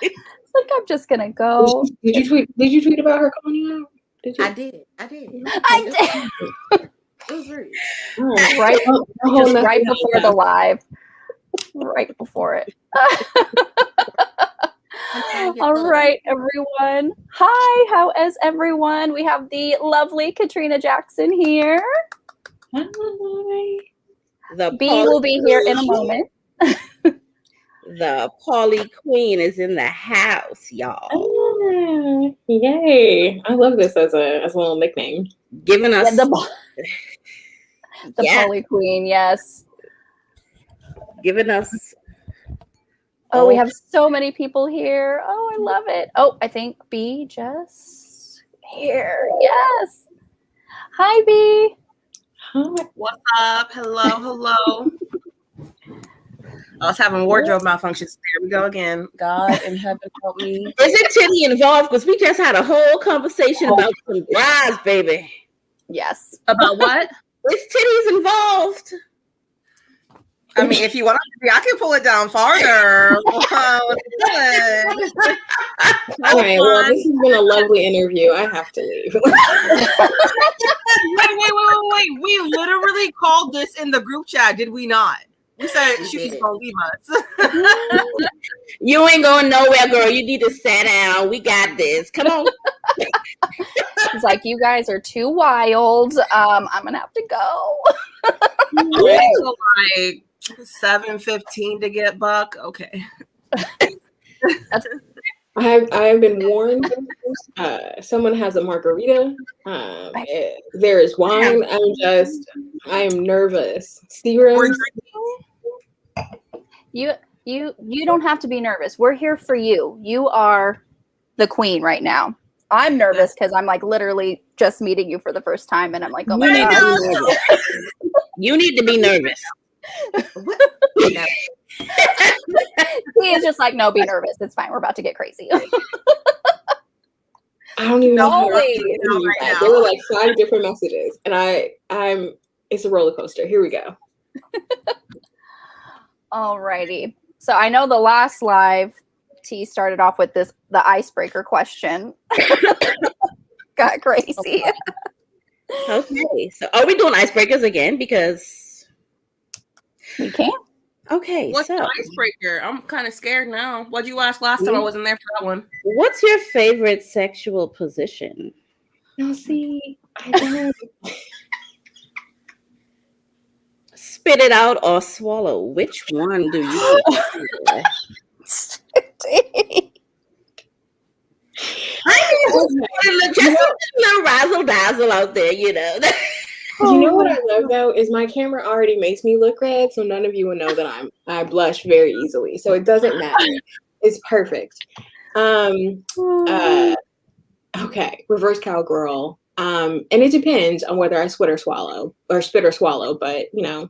It's like I'm just gonna go. Did you tweet about her calling you out? Did you? I did. I did. It was rude. Right, just right before the live. Right before it. All right, everyone. Hi, how is everyone? We have the lovely Katrina Jackson here. Hi. The B will be here in a moment. The Polly Queen is in the house, y'all. Yay. I love this as a little nickname. Giving us the Polly Queen, yes. Giving us. Oh, we have so many people here. Oh, I love it. Oh, I think B just here. Yes. Hi, B. Hi. What's up? Hello. I was having wardrobe malfunctions. There we go again. God in heaven help me. Is it titty involved? Because we just had a whole conversation about some bras, baby. Yes. About what? Is titties involved? I mean, if you want to, I can pull it down farther. All right. Well, this has been a lovely interview. I have to leave. Wait. We literally called this in the group chat, did we not? We said she was gonna leave us. You ain't going nowhere, girl. You need to sit down. We got this. Come on. It's like, you guys are too wild. I'm gonna have to go. So like 7:15 to get Buck. Okay. I have been warned. Someone has a margarita. There is wine. I am nervous. Serums. You don't have to be nervous. We're here for you. You are the queen right now. I'm nervous because I'm like literally just meeting you for the first time, and I'm like, oh my god. You need to be nervous. He is just like, no, be nervous. It's fine. We're about to get crazy. I don't even know how to right there were like 5 different messages, and I'm. It's a roller coaster. Here we go. Alrighty. So I know the last live T started off with the icebreaker question. Got crazy. Okay. So are we doing icebreakers again? Because we can. Okay. What's the icebreaker? I'm kind of scared now. What'd you ask last time? I wasn't there for that one. What's your favorite sexual position? No, see, I don't. Spit it out or swallow. Which one do you prefer? Just a little razzle dazzle out there, you know. You know what I love though is my camera already makes me look red, so none of you will know that I blush very easily. So it doesn't matter. It's perfect. Okay, reverse cowgirl. And it depends on whether I spit or swallow, but you know,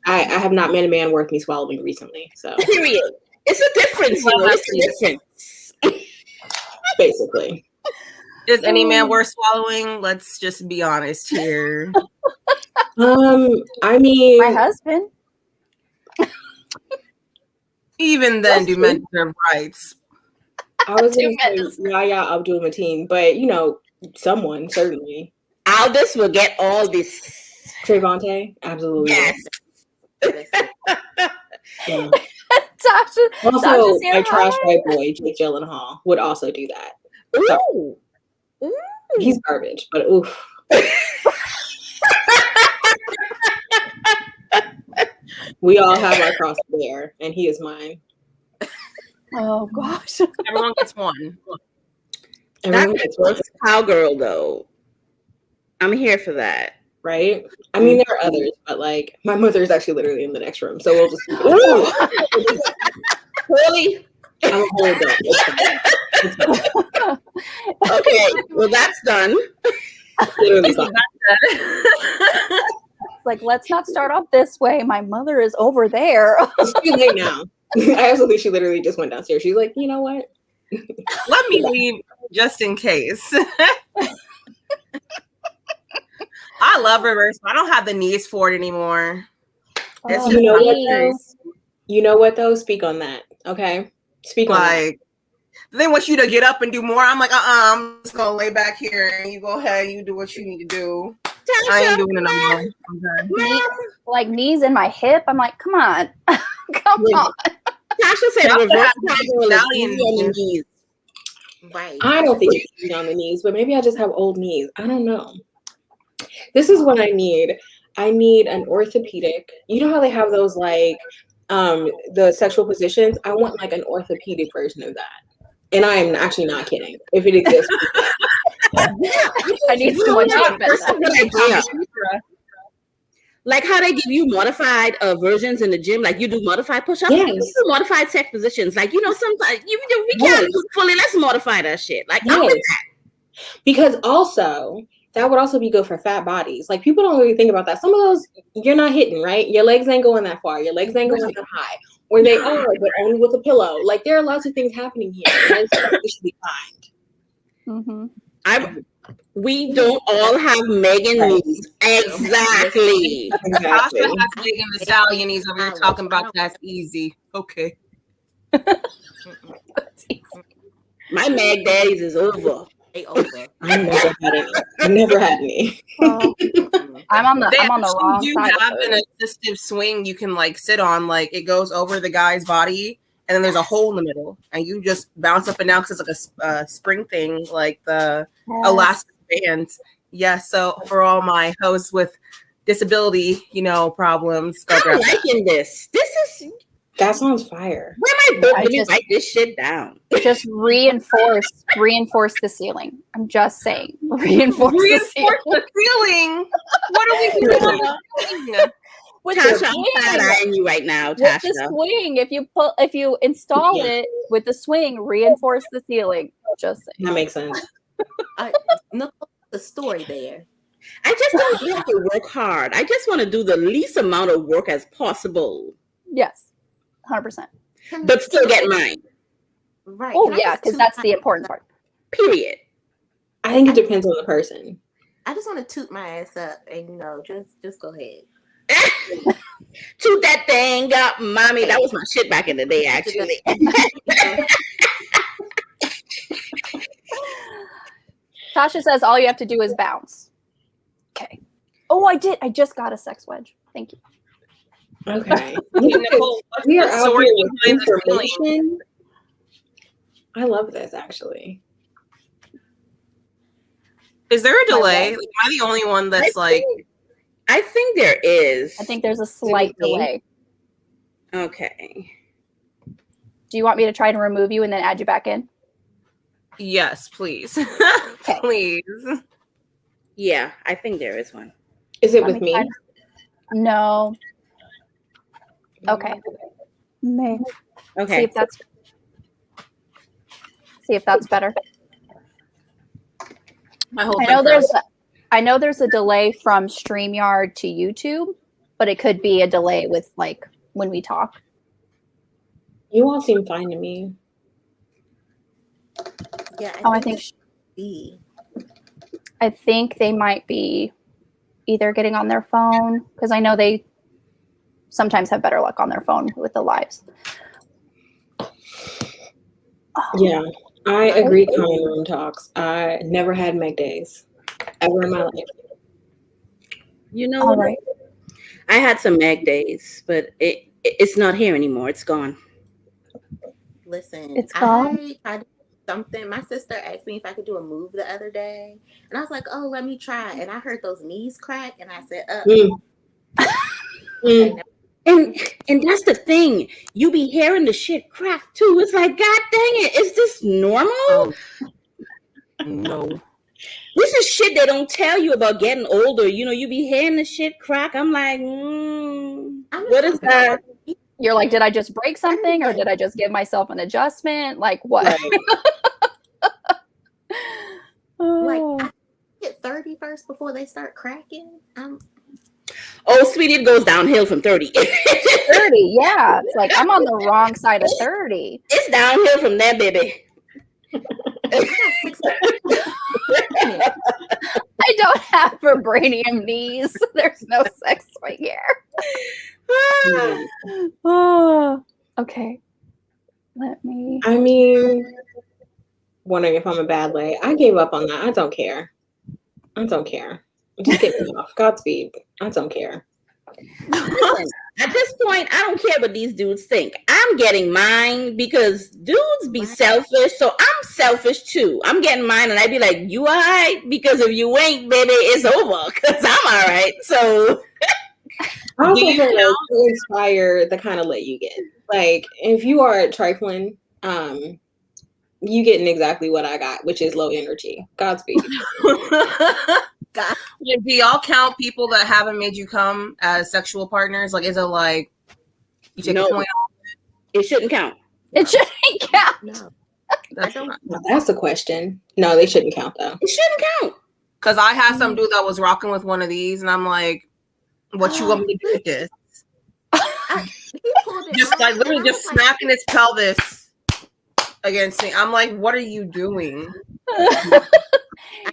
I have not met a man worth me swallowing recently. So period. It's a difference, you know. It's a difference. Basically. Is any man worth swallowing? Let's just be honest here. I mean, my husband. Even then, do men deserve rights? I was going to say Yahya Abdul Mateen, but you know, someone certainly. Aldous will get all this. Trayvonte, absolutely. Yes. Yeah. Tasha, also, my trash white boy, Jake Gyllenhaal, would also do that. Ooh. Ooh. He's garbage, but oof. We all have our cross there, and he is mine. Oh gosh. Everyone gets one. Everyone gets one. Cowgirl, though. I'm here for that. Right? I mean, there are others, but like my mother is actually literally in the next room, so we'll just. Really? I'm a whole adult. Okay, well that's done. Literally done. Like, let's not start off this way. My mother is over there. It's too late now. I also think she literally just went downstairs. She's like, you know what? Let me leave just in case. I love reverse, but I don't have the knees for it anymore. You know what? You know what though? Speak on that. Okay. Speak on that. Like, they want you to get up and do more. I'm like, I'm just gonna lay back here and you go ahead and you do what you need to do. I ain't doing it no more. Knee, like knees in my hip. I'm like, come on. Come on. Tasha said reverse cowgirl is Stallion easy on the knees. Right. I don't think it's easy on the knees, but maybe I just have old knees. I don't know. This is what I need. I need an orthopedic. You know how they have those like the sexual positions? I want like an orthopedic version of that. And I am actually not kidding. If it exists. I need someone to invent that. Like how they give you modified versions in the gym, like you do modified push-ups, Yes. you do modified sex positions. Like, you know, sometimes we can't do it fully. Let's modify that shit. Like, I'm with that. Because also, that would also be good for fat bodies. Like, people don't really think about that. Some of those, you're not hitting, right? Your legs ain't going that far. Your legs ain't going that high. Or they are, but only with a pillow. Like, there are lots of things happening here. And it should be fine. Mm-hmm. We don't all have Megan knees. Exactly. Tasha has Megan the Stallion knees over here talking about that's easy. Okay. My Meg daddies is over. They over. I never had any. Well, I'm on the They wrong actually do side. have an assistive swing you can like sit on. Like, it goes over the guy's body, and then there's a hole in the middle, and you just bounce up and down because it's like a spring thing, like the elastic band. Yeah. So for all my hosts with disability, problems, go I'm grab that. liking this. That sounds fire. Where my book? Let me write this shit down. Just reinforce the ceiling. I'm just saying, reinforce the ceiling. What are we doing? with Tasha, the I'm swing. side-eyeing you right now, With the Tasha. swing, if you install it with the swing, reinforce the ceiling. Just saying. That makes sense. No, the story there. I just don't have to work hard. I just want to do the least amount of work as possible, Yes, 100%. but still get mine. Right. Oh Can I yeah, just because toot that's my- the important part. Period. I think it depends on the person. I just want to toot my ass up and just go ahead. Toot that thing up, mommy. That was my shit back in the day, actually. Tasha says all you have to do is bounce. Okay. Oh, I did. I just got a sex wedge. Thank you. Okay. Nicole, what's We are the out story here with behind the ceiling? information. I love this, actually. Is there a delay? Like, am I the only one that's like? I think there is. I think there's a slight delay. Okay. Do you want me to try to remove you and then add you back in? Yes, please. Okay. Please. Yeah, I think there is one. Is it Let with me me? try No. Okay. May. See Okay. if that's better. My whole I know there's a delay from StreamYard to YouTube, but it could be a delay with like when we talk. You all seem fine to me. Yeah. I think they might be either getting on their phone, because I know they sometimes have better luck on their phone with the lives. Yeah, I agree. Common room talks. I never had Meg days ever in my life. You know, All right. I had some Meg days, but it's not here anymore. It's gone. Listen, It's gone? I tried to do something. My sister asked me if I could do a move the other day, and I was like, "Oh, let me try." And I heard those knees crack, and I said, And that's the thing. You be hearing the shit crack too. It's like, God dang it, is this normal? No. This is shit they don't tell you about getting older. You be hearing the shit crack. I'm like, what is that? You're like, did I just break something, or did I just give myself an adjustment? Like what? Like, Oh. I get 30 first before they start cracking. Oh, sweetie, it goes downhill from 30. 30, yeah. It's like I'm on the wrong side of 30. It's downhill from there, baby. I I don't have vibranium knees. There's no sex swing here. Oh, okay. Let me. I mean, wondering if I'm a bad lay. I gave up on that. I don't care. Just get me off. Godspeed. I don't care. Listen, at this point, I don't care what these dudes think. I'm getting mine because dudes be selfish, so I'm selfish too. I'm getting mine, and I'd be like, "You all right?" Because if you ain't, baby, it's over. Because I'm all right. So I also feel like you inspire the kind of lay you get. Like, if you are trifling, you getting exactly what I got, which is low energy. Godspeed. God. Do y'all count people that haven't made you come as sexual partners? Like, is it like you take a point off? it shouldn't count. It shouldn't count. No. That's I don't- not. Now, that's a question. No, they shouldn't count though. It shouldn't count. Because I had some dude that was rocking with one of these, and I'm like, "What you want me to do with this?" He pulled it Just out, like literally and I just was like, smacking his pelvis against me. I'm like, "What are you doing,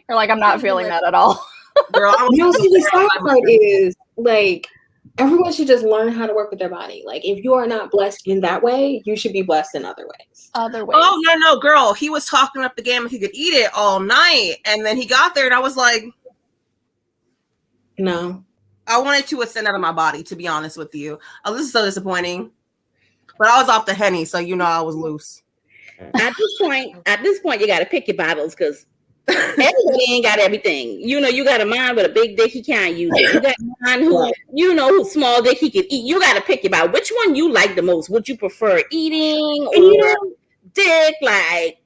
You're like, I'm not feeling that at all. girl?" I was No, see, the sad like, part is like everyone should just learn how to work with their body. Like, if you are not blessed in that way, you should be blessed in other ways. Other ways. "Oh no, girl!" He was talking up the game if he could eat it all night, and then he got there, and I was like, No. I wanted to ascend out of my body, to be honest with you. Oh, this is so disappointing. But I was off the Henny, so you know I was loose. At this point, you got to pick your battles because everybody ain't got everything. You know, you got a man with a big dick, he can't use it. You got a man who, you know, who's small dick, he can eat. You got to pick your battle. Which one you like the most? Would you prefer eating or dick? Like,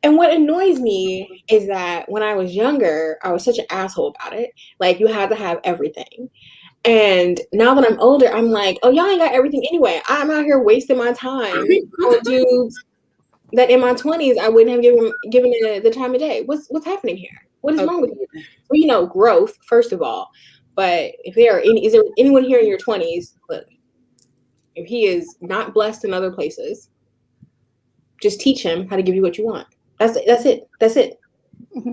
And what annoys me is that when I was younger, I was such an asshole about it. Like, you had to have everything. And now that I'm older, I'm like, oh, y'all ain't got everything anyway. I'm out here wasting my time on dudes that in my 20s I wouldn't have given the time of day. What's happening here? What is wrong with you? Well, you know, growth, first of all. But is there anyone here in your 20s? Look, if he is not blessed in other places, just teach him how to give you what you want. That's it. Mm-hmm.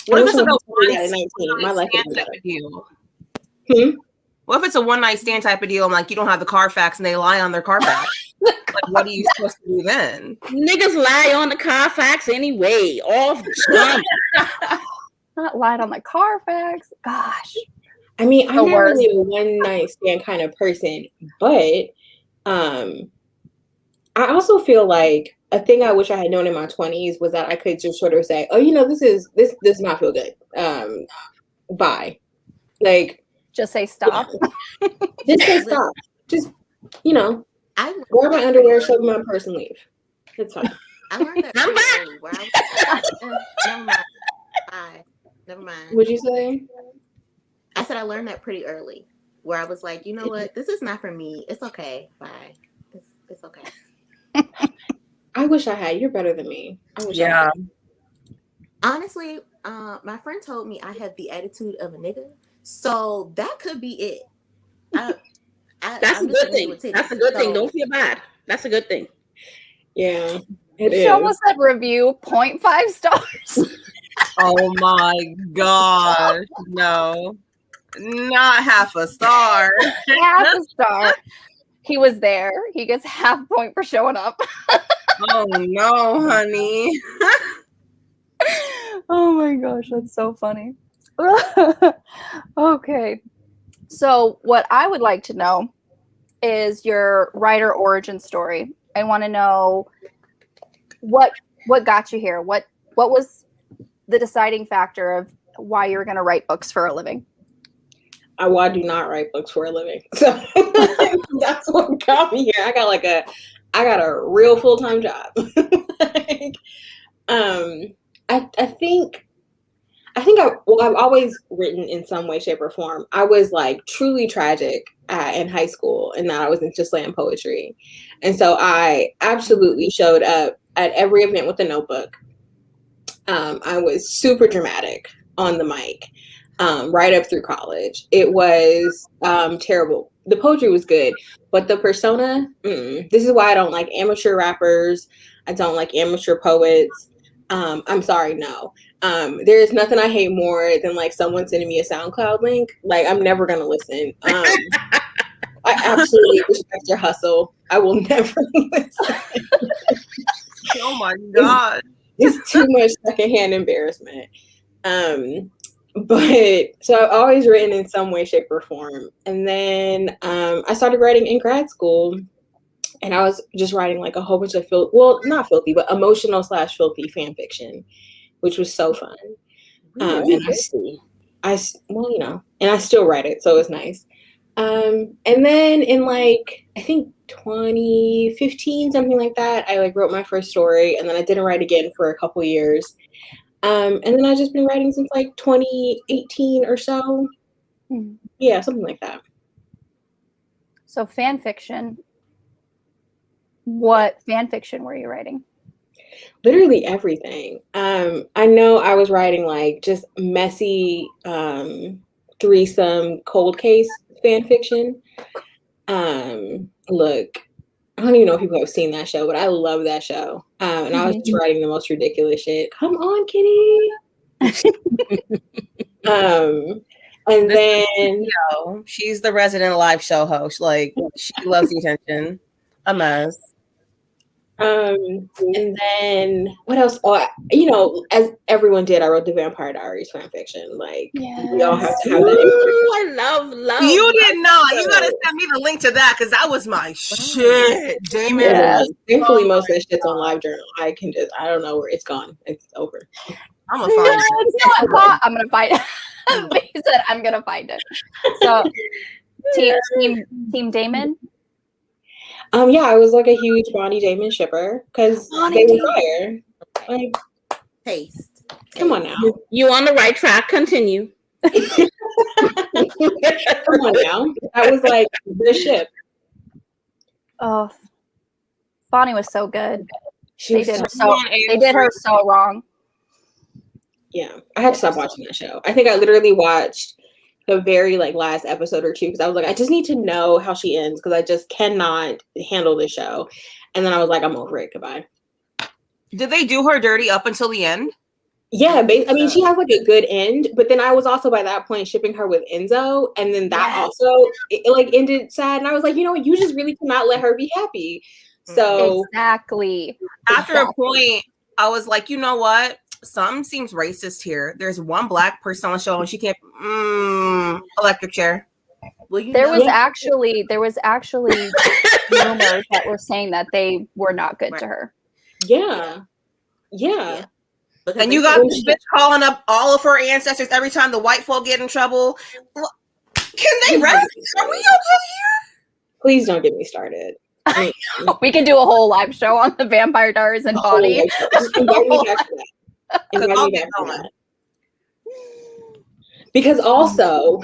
What if it's a My life would be type better. of deal? Hmm? What if it's a one-night stand type of deal? I'm like, you don't have the Carfax, and they lie on their Carfax. Like, what are you supposed to do then? niggas lie on the Carfax anyway. Off the jump. Not lied on the Carfax. Gosh. I mean, I'm The not worst. really a one night stand kind of person, but I also feel like a thing I wish I had known in my 20s was that I could just sort of say, oh, you know, this does not feel good. Bye. Like, Just say stop. just say stop. Just, you know, I grab my underwear, shove in my purse, and leave. It's fine. I learned that I'm pretty back. early. Where I was, never mind. Bye. Never mind. What'd you say? I said I learned that pretty early, where I was like, you know what, this is not for me. It's okay. Bye. It's okay. I wish I had. You're better than me. I wish I Yeah. had. Honestly, my friend told me I had the attitude of a nigga, so that could be it. That's a good thing. That's a good thing. Don't feel bad. That's a good thing. Yeah, it She is. almost said review 0.5 stars. Oh my gosh. No. Not half a star. Half a star. He was there. He gets half point for showing up. Oh no, honey. Oh my gosh, that's so funny. Okay. So what I would like to know is your writer origin story. I want to know what got you here. What was the deciding factor of why you're going to write books for a living? I do not write books for a living, so that's what got me here. I got a real full-time job. I think I've always written in some way, shape, or form. I was like truly tragic in high school, and that I was into slam poetry, and so I absolutely showed up at every event with a notebook. I was super dramatic on the mic. Right up through college. It was terrible. The poetry was good, but the persona, this is why I don't like amateur rappers. I don't like amateur poets. I'm sorry, no. There is nothing I hate more than like someone sending me a SoundCloud link. Like, I'm never gonna listen. I absolutely respect your hustle. I will never listen. Oh my God. It's too much secondhand embarrassment. But so I've always written in some way, shape, or form. And then I started writing in grad school, and I was just writing like a whole bunch of not filthy, but emotional / filthy fan fiction, which was so fun. And I well, you know, and I still write it, so it's nice. And then in like, I think 2015, something like that, I like wrote my first story, and then I didn't write again for a couple years. And then I've just been writing since like 2018 or so. Yeah, something like that. So fan fiction. What fan fiction were you writing? Literally everything. I know I was writing like just messy threesome cold case fan fiction. Look, I don't even know if people have seen that show, but I love that show. And I was just writing the most ridiculous shit. Come on, kitty. And then she's the resident live show host. Like, she loves the attention. A mess. And then what else? Oh, you know, as everyone did, I wrote the Vampire Diaries fan fiction. Like, we all have to have that. I love. You did not. You gotta send me the link to that, because that was my shit, Damon. Yes. Thankfully, most of that shit's on LiveJournal. I don't know where it's gone. It's over. I'm gonna find it. I'm gonna find it. He said, "I'm gonna find it." So, team Damon. Yeah, I was like a huge Bonnie Damon shipper because they were fire. Like, Taste. Come on now. You on the right track. Continue. Come on now. That was like the ship. Oh, Bonnie was so good. They did her so wrong. Yeah, I had to stop watching that show. I think I literally watched the very like last episode or two because I was like, I just need to know how she ends because I just cannot handle this show. And then I was like, I'm over it. Goodbye. Did they do her dirty up until the end? Yeah, I mean, she has like a good end, but then I was also by that point shipping her with Enzo, and then that also it like ended sad. And I was like, you know what, you just really cannot let her be happy. So exactly. After a point, I was like, you know what? Something seems racist here. There's one black person on the show, and she can't. Electric chair. Well, there was actually rumors that were saying that they were not good to her. Yeah. And you got this bitch calling up all of her ancestors every time the white folk get in trouble. Can they rest? Are we okay here? Please don't get me started. We can do a whole live show on the Vampire Diaries and Bonnie. Invite me back to that. Because also,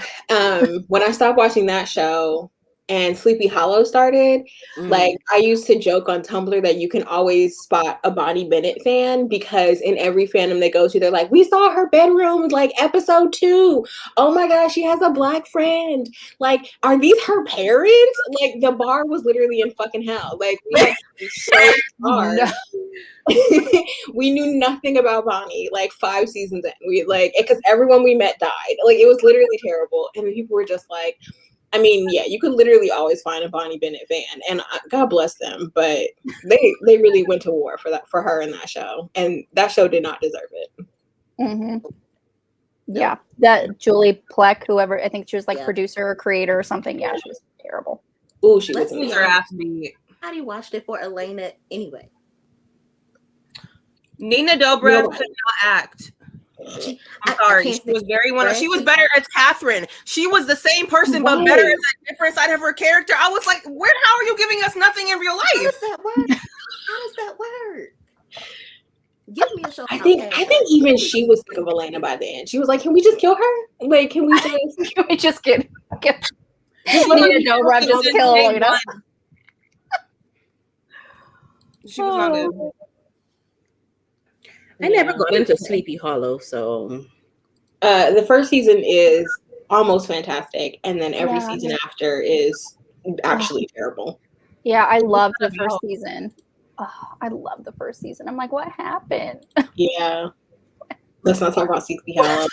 when I stopped watching that show and Sleepy Hollow started, like I used to joke on Tumblr that you can always spot a Bonnie Bennett fan because in every fandom they go to, they're like, we saw her bedroom like episode 2. Oh my gosh, she has a black friend. Like, are these her parents? Like, the bar was literally in fucking hell. Like, we had to be so hard. We knew nothing about Bonnie like 5 seasons in. We like because everyone we met died. Like, it was literally terrible, and people were just like, I mean, yeah, you could literally always find a Bonnie Bennett fan, and God bless them, but they really went to war for her in that show, and that show did not deserve it. Mm-hmm. Yeah, that Julie Plec, whoever, I think she was like producer or creator or something. Yeah, she was terrible. Ooh, she was. How do you watch it for Elena anyway? Nina Dobrev could not act. I'm sorry. She was very wonderful. She was better as Catherine. She was the same person, but better as a different side of her character. I was like, how are you giving us nothing in real life? How does that work? Give me a show. I think even she was sick of Elena by then. She was like, can we just kill her? Like, can we just get Nina Dobrev just kill Elena? She was not good. I never got into Sleepy Hollow, so the first season is almost fantastic, and then every season after is actually terrible. Yeah, I loved the first season. Oh, I love the first season. I'm like, what happened? Yeah. Let's not talk about CC Hallam.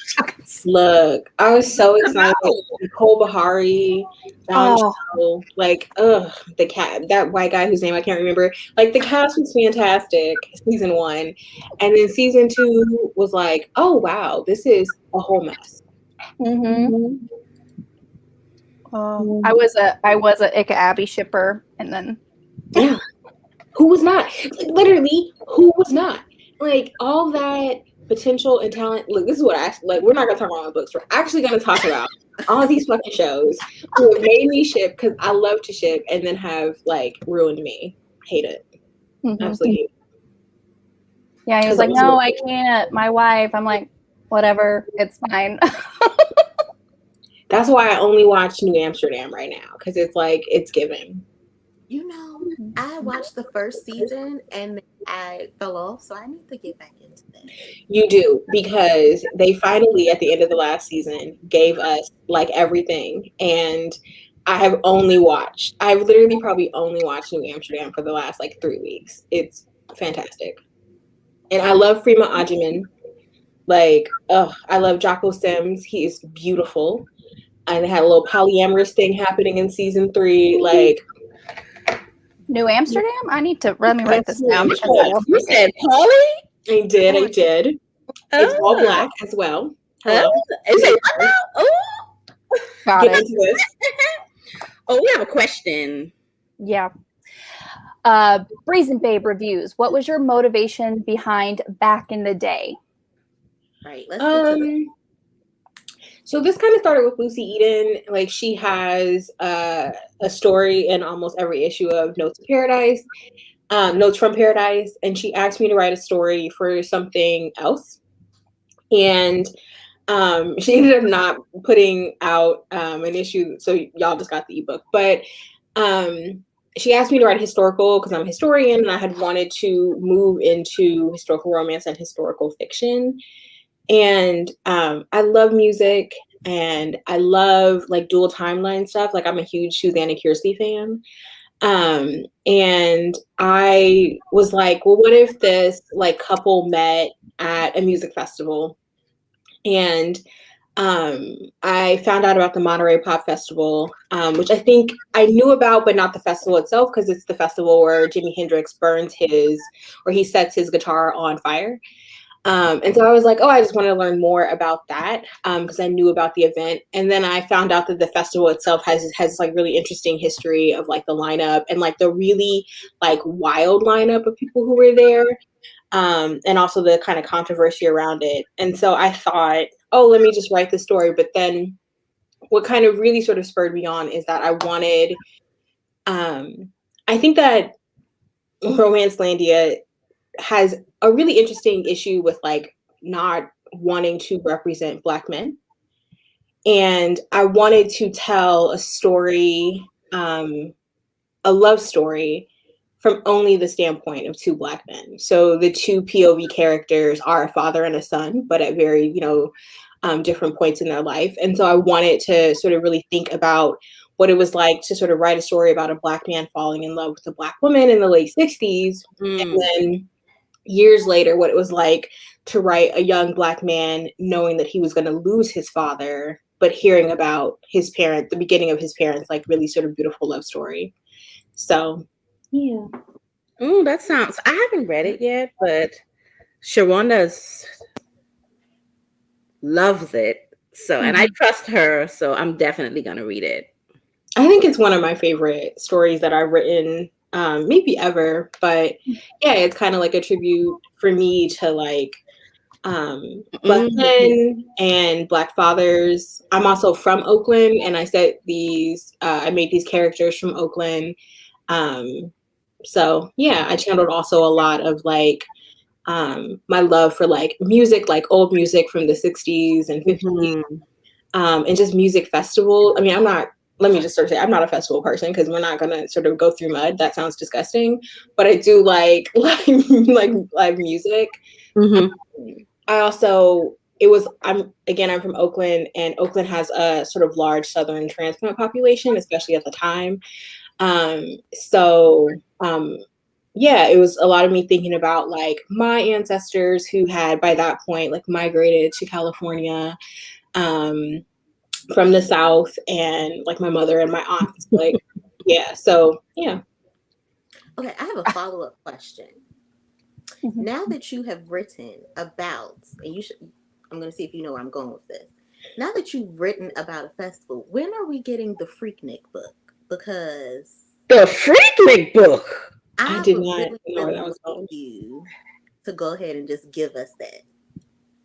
Look, I was so excited. Nicole Bahari, John Cho, like, the cat, that white guy whose name I can't remember. Like, the cast was fantastic, season 1. And then season 2 was like, oh, wow, this is a whole mess. Mm-hmm. I was a Ika Abby shipper, and then yeah, who was not? Like, literally, who was not? Like, all that potential and talent. Look, this is what I like. We're not gonna talk about my books. We're actually gonna talk about all these fucking shows who have made me ship because I love to ship, and then have like ruined me. Hate it. Absolutely hate it. Yeah, he was like, no, I can't. My wife. I'm like, whatever, it's fine. That's why I only watch New Amsterdam right now, because it's like, it's giving. You know, I watched the first season and I fell off, so I need to get back into that. You do, because they finally, at the end of the last season, gave us like everything. And I've literally probably only watched New Amsterdam for the last like 3 weeks. It's fantastic. And I love Freema Agyeman. Like, I love Jocko Sims. He is beautiful. And they had a little polyamorous thing happening in season 3. Like, New Amsterdam? I need to let me write this down. You said Polly? I did. It's all Black as well. Hello. Got Get it. into this. Oh, we have a question. Yeah. Brazen Babe reviews. What was your motivation behind Back in the Day? Right. Let's get to it. So this kind of started with Lucy Eden. Like, she has a story in almost every issue of Notes from Paradise, and she asked me to write a story for something else. And she ended up not putting out an issue, so y'all just got the ebook. But she asked me to write historical because I'm a historian, and I had wanted to move into historical romance and historical fiction. And I love music, and I love like dual timeline stuff. Like, I'm a huge Susanna Kiersey fan. And I was like, well, what if this like couple met at a music festival? And I found out about the Monterey Pop Festival, which I think I knew about, but not the festival itself, because it's the festival where Jimi Hendrix he sets his guitar on fire. And so I was like, oh, I just want to learn more about that, because I knew about the event. And then I found out that the festival itself has like really interesting history of like the lineup and like the really like wild lineup of people who were there, and also the kind of controversy around it. And so I thought, oh, let me just write the story. But then what kind of really sort of spurred me on is that I wanted, I think that Romancelandia has a really interesting issue with like not wanting to represent Black men. And I wanted to tell a story, a love story, from only the standpoint of 2 Black men. So the 2 POV characters are a father and a son, but at very, different points in their life. And so I wanted to sort of really think about what it was like to sort of write a story about a Black man falling in love with a Black woman in the late 60s. And then years later, what it was like to write a young Black man knowing that he was going to lose his father, but hearing about his parent, the beginning of his parents, like really sort of beautiful love story. So, yeah. That sounds, I haven't read it yet, but Sharonda's loves it. So, and I trust her, so I'm definitely going to read it. I think it's one of my favorite stories that I've written, maybe ever. But yeah, it's kind of like a tribute for me to like Black men and Black fathers. I'm also from Oakland, and I made these characters from Oakland. So yeah, I channeled also a lot of like my love for like music, like old music from the 60s and 50s, and just music festival. I mean, let me just sort of say, I'm not a festival person because we're not going to sort of go through mud. That sounds disgusting. But I do like live music. I'm from Oakland, and Oakland has a sort of large Southern transplant population, especially at the time. So yeah, it was a lot of me thinking about like my ancestors who had by that point like migrated to California from the South, and like my mother and my aunts. Like, yeah, so yeah. Okay, I have a follow-up question. Now that you have written about, and I'm going to see if you know where I'm going with this. Now that you've written about a festival, when are we getting the Freaknik book? Because The Freaknik book. I I did would not really, know where really that was like going. you to go ahead and just give us that,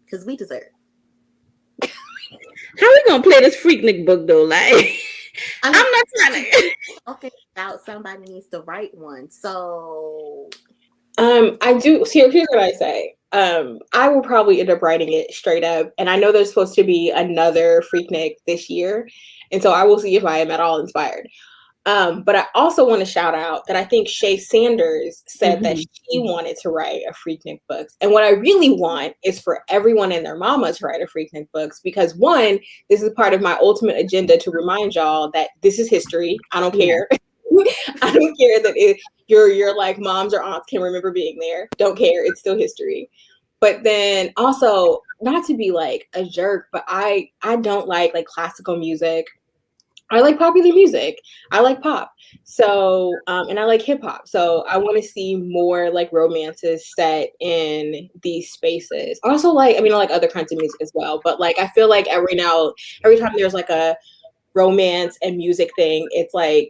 because we deserve it. How we gonna play this Freaknik book though? Like, I'm not trying to. Talking about somebody needs to write one, so I do. Here's what I say. I will probably end up writing it straight up, and I know there's supposed to be another Freaknik this year, and so I will see if I am at all inspired. But I also want to shout out that I think Shay Sanders said that she wanted to write a Freaknik books. And what I really want is for everyone and their mama to write a Freaknik books, because one, this is part of my ultimate agenda to remind y'all that this is history. I don't care. I don't care that your like moms or aunts can remember being there. Don't care. It's still history. But then also, not to be like a jerk, but I don't like classical music. I like popular music. I like pop. So, and I like hip hop. So I want to see more like romances set in these spaces. I also like, I mean, I like other kinds of music as well, but like, I feel like every time there's like a romance and music thing, it's like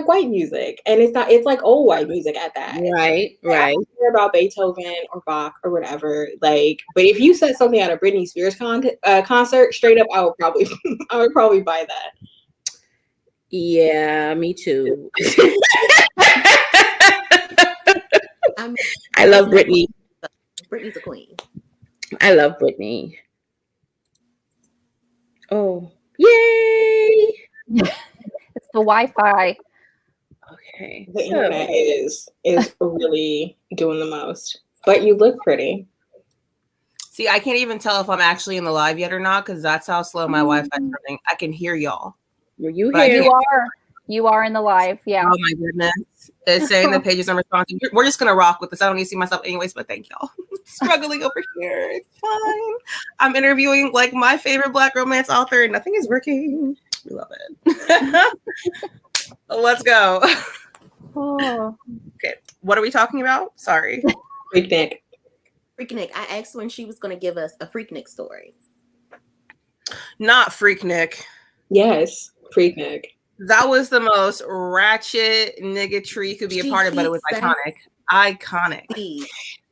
white music, and it's like old white music at that. Right. I don't care about Beethoven or Bach or whatever. Like, but if you said something at a Britney Spears concert, straight up, I would probably buy that. Yeah, me too. I mean, I love Britney. Britney's a queen. I love Britney. Oh, yay! It's the Wi-Fi. Okay. The internet is really doing the most. But you look pretty. See, I can't even tell if I'm actually in the live yet or not, because that's how slow my Wi-Fi is running. I can hear y'all. Were you But here? You are in the live. Yeah. Oh my goodness. It's saying the page is unresponsive. We're just going to rock with this. I don't need to see myself anyways, but thank y'all. Struggling over here. It's fine. I'm interviewing like my favorite Black romance author, and nothing is working. We love it. Let's go. Oh. Okay. What are we talking about? Sorry. Freaknik. Freaknik. I asked when she was going to give us a Freaknik story. Not Freaknik. Yes, Freaknik. That was the most ratchet nigga tree could be a part of, but it was iconic. Iconic.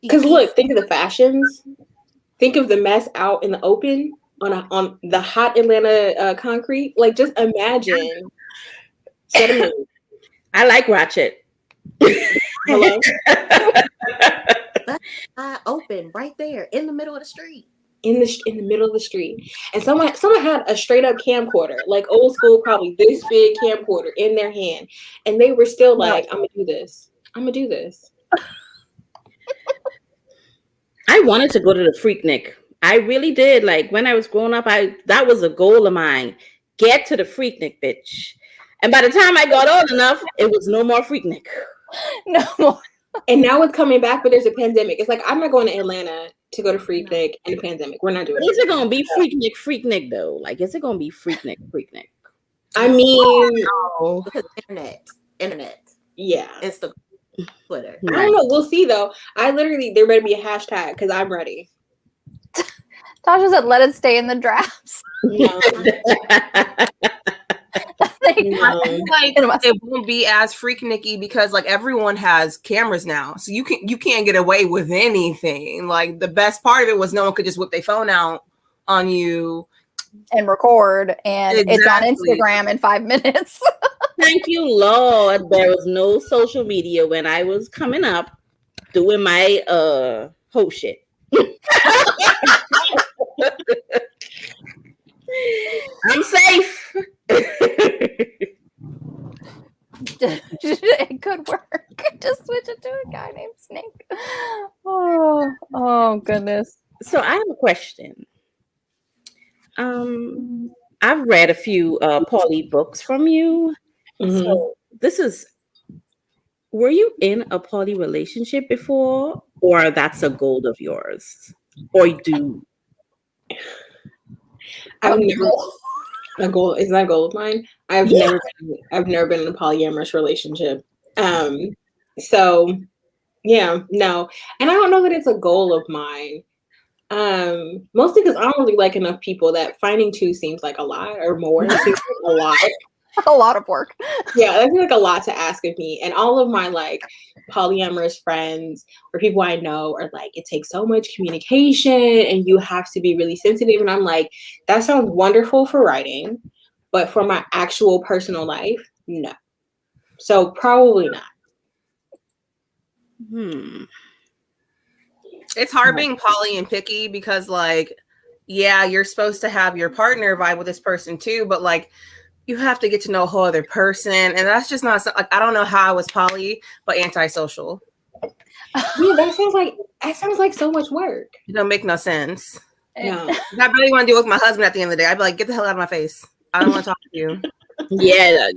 Because look, think of the fashions. Think of the mess out in the open on the hot Atlanta concrete. Like, just imagine. I like Ratchet. Hello. That's open right there in the middle of the street. In the middle of the street, and someone had a straight up camcorder, like old school, probably this big camcorder in their hand, and they were still like, "I'm gonna do this. I'm gonna do this." I wanted to go to the Freaknik. I really did. Like when I was growing up, that was a goal of mine. Get to the Freaknik, bitch. And by the time I got old enough, it was no more Freaknik. No more. And now it's coming back, but there's a pandemic. It's like, I'm not going to Atlanta to go to Freaknik in a pandemic. We're not doing it. Is it gonna be Freaknik though? Like, is it gonna be Freaknik? I mean, because internet, yeah, Instagram, Twitter. I don't know. We'll see though. There better be a hashtag because I'm ready. Tasha said, "Let it stay in the drafts." No. It won't be as freaknicky because like everyone has cameras now, so you can't get away with anything. Like the best part of it was no one could just whip their phone out on you and record, and It's on Instagram in 5 minutes. Thank you, Lord. There was no social media when I was coming up doing my hoe shit. I'm safe. It could work. Just switch it to a guy named Snake. Oh goodness. So I have a question. I've read a few Paulie books from you. Mm-hmm. So this is were you in a poly relationship before, or that's a goal of yours, or do? I've never a goal is that a goal of mine. I've never been in a polyamorous relationship. So yeah, no, and I don't know that it's a goal of mine. Mostly because I don't really like enough people that finding two seems like a lot or more. It seems like a lot. A lot of work. Yeah, I feel like a lot to ask of me. And all of my like polyamorous friends or people I know are like, it takes so much communication and you have to be really sensitive. And I'm like, that sounds wonderful for writing, but for my actual personal life, no. So probably not. It's hard being poly and picky because, like, yeah, you're supposed to have your partner vibe with this person too, but like, you have to get to know a whole other person, and that's just not like, I don't know how I was poly, but antisocial. Yeah, that sounds like so much work. It don't make no sense. No, I really want to deal with my husband at the end of the day. I'd be like, get the hell out of my face. I don't want to talk to you. Yeah,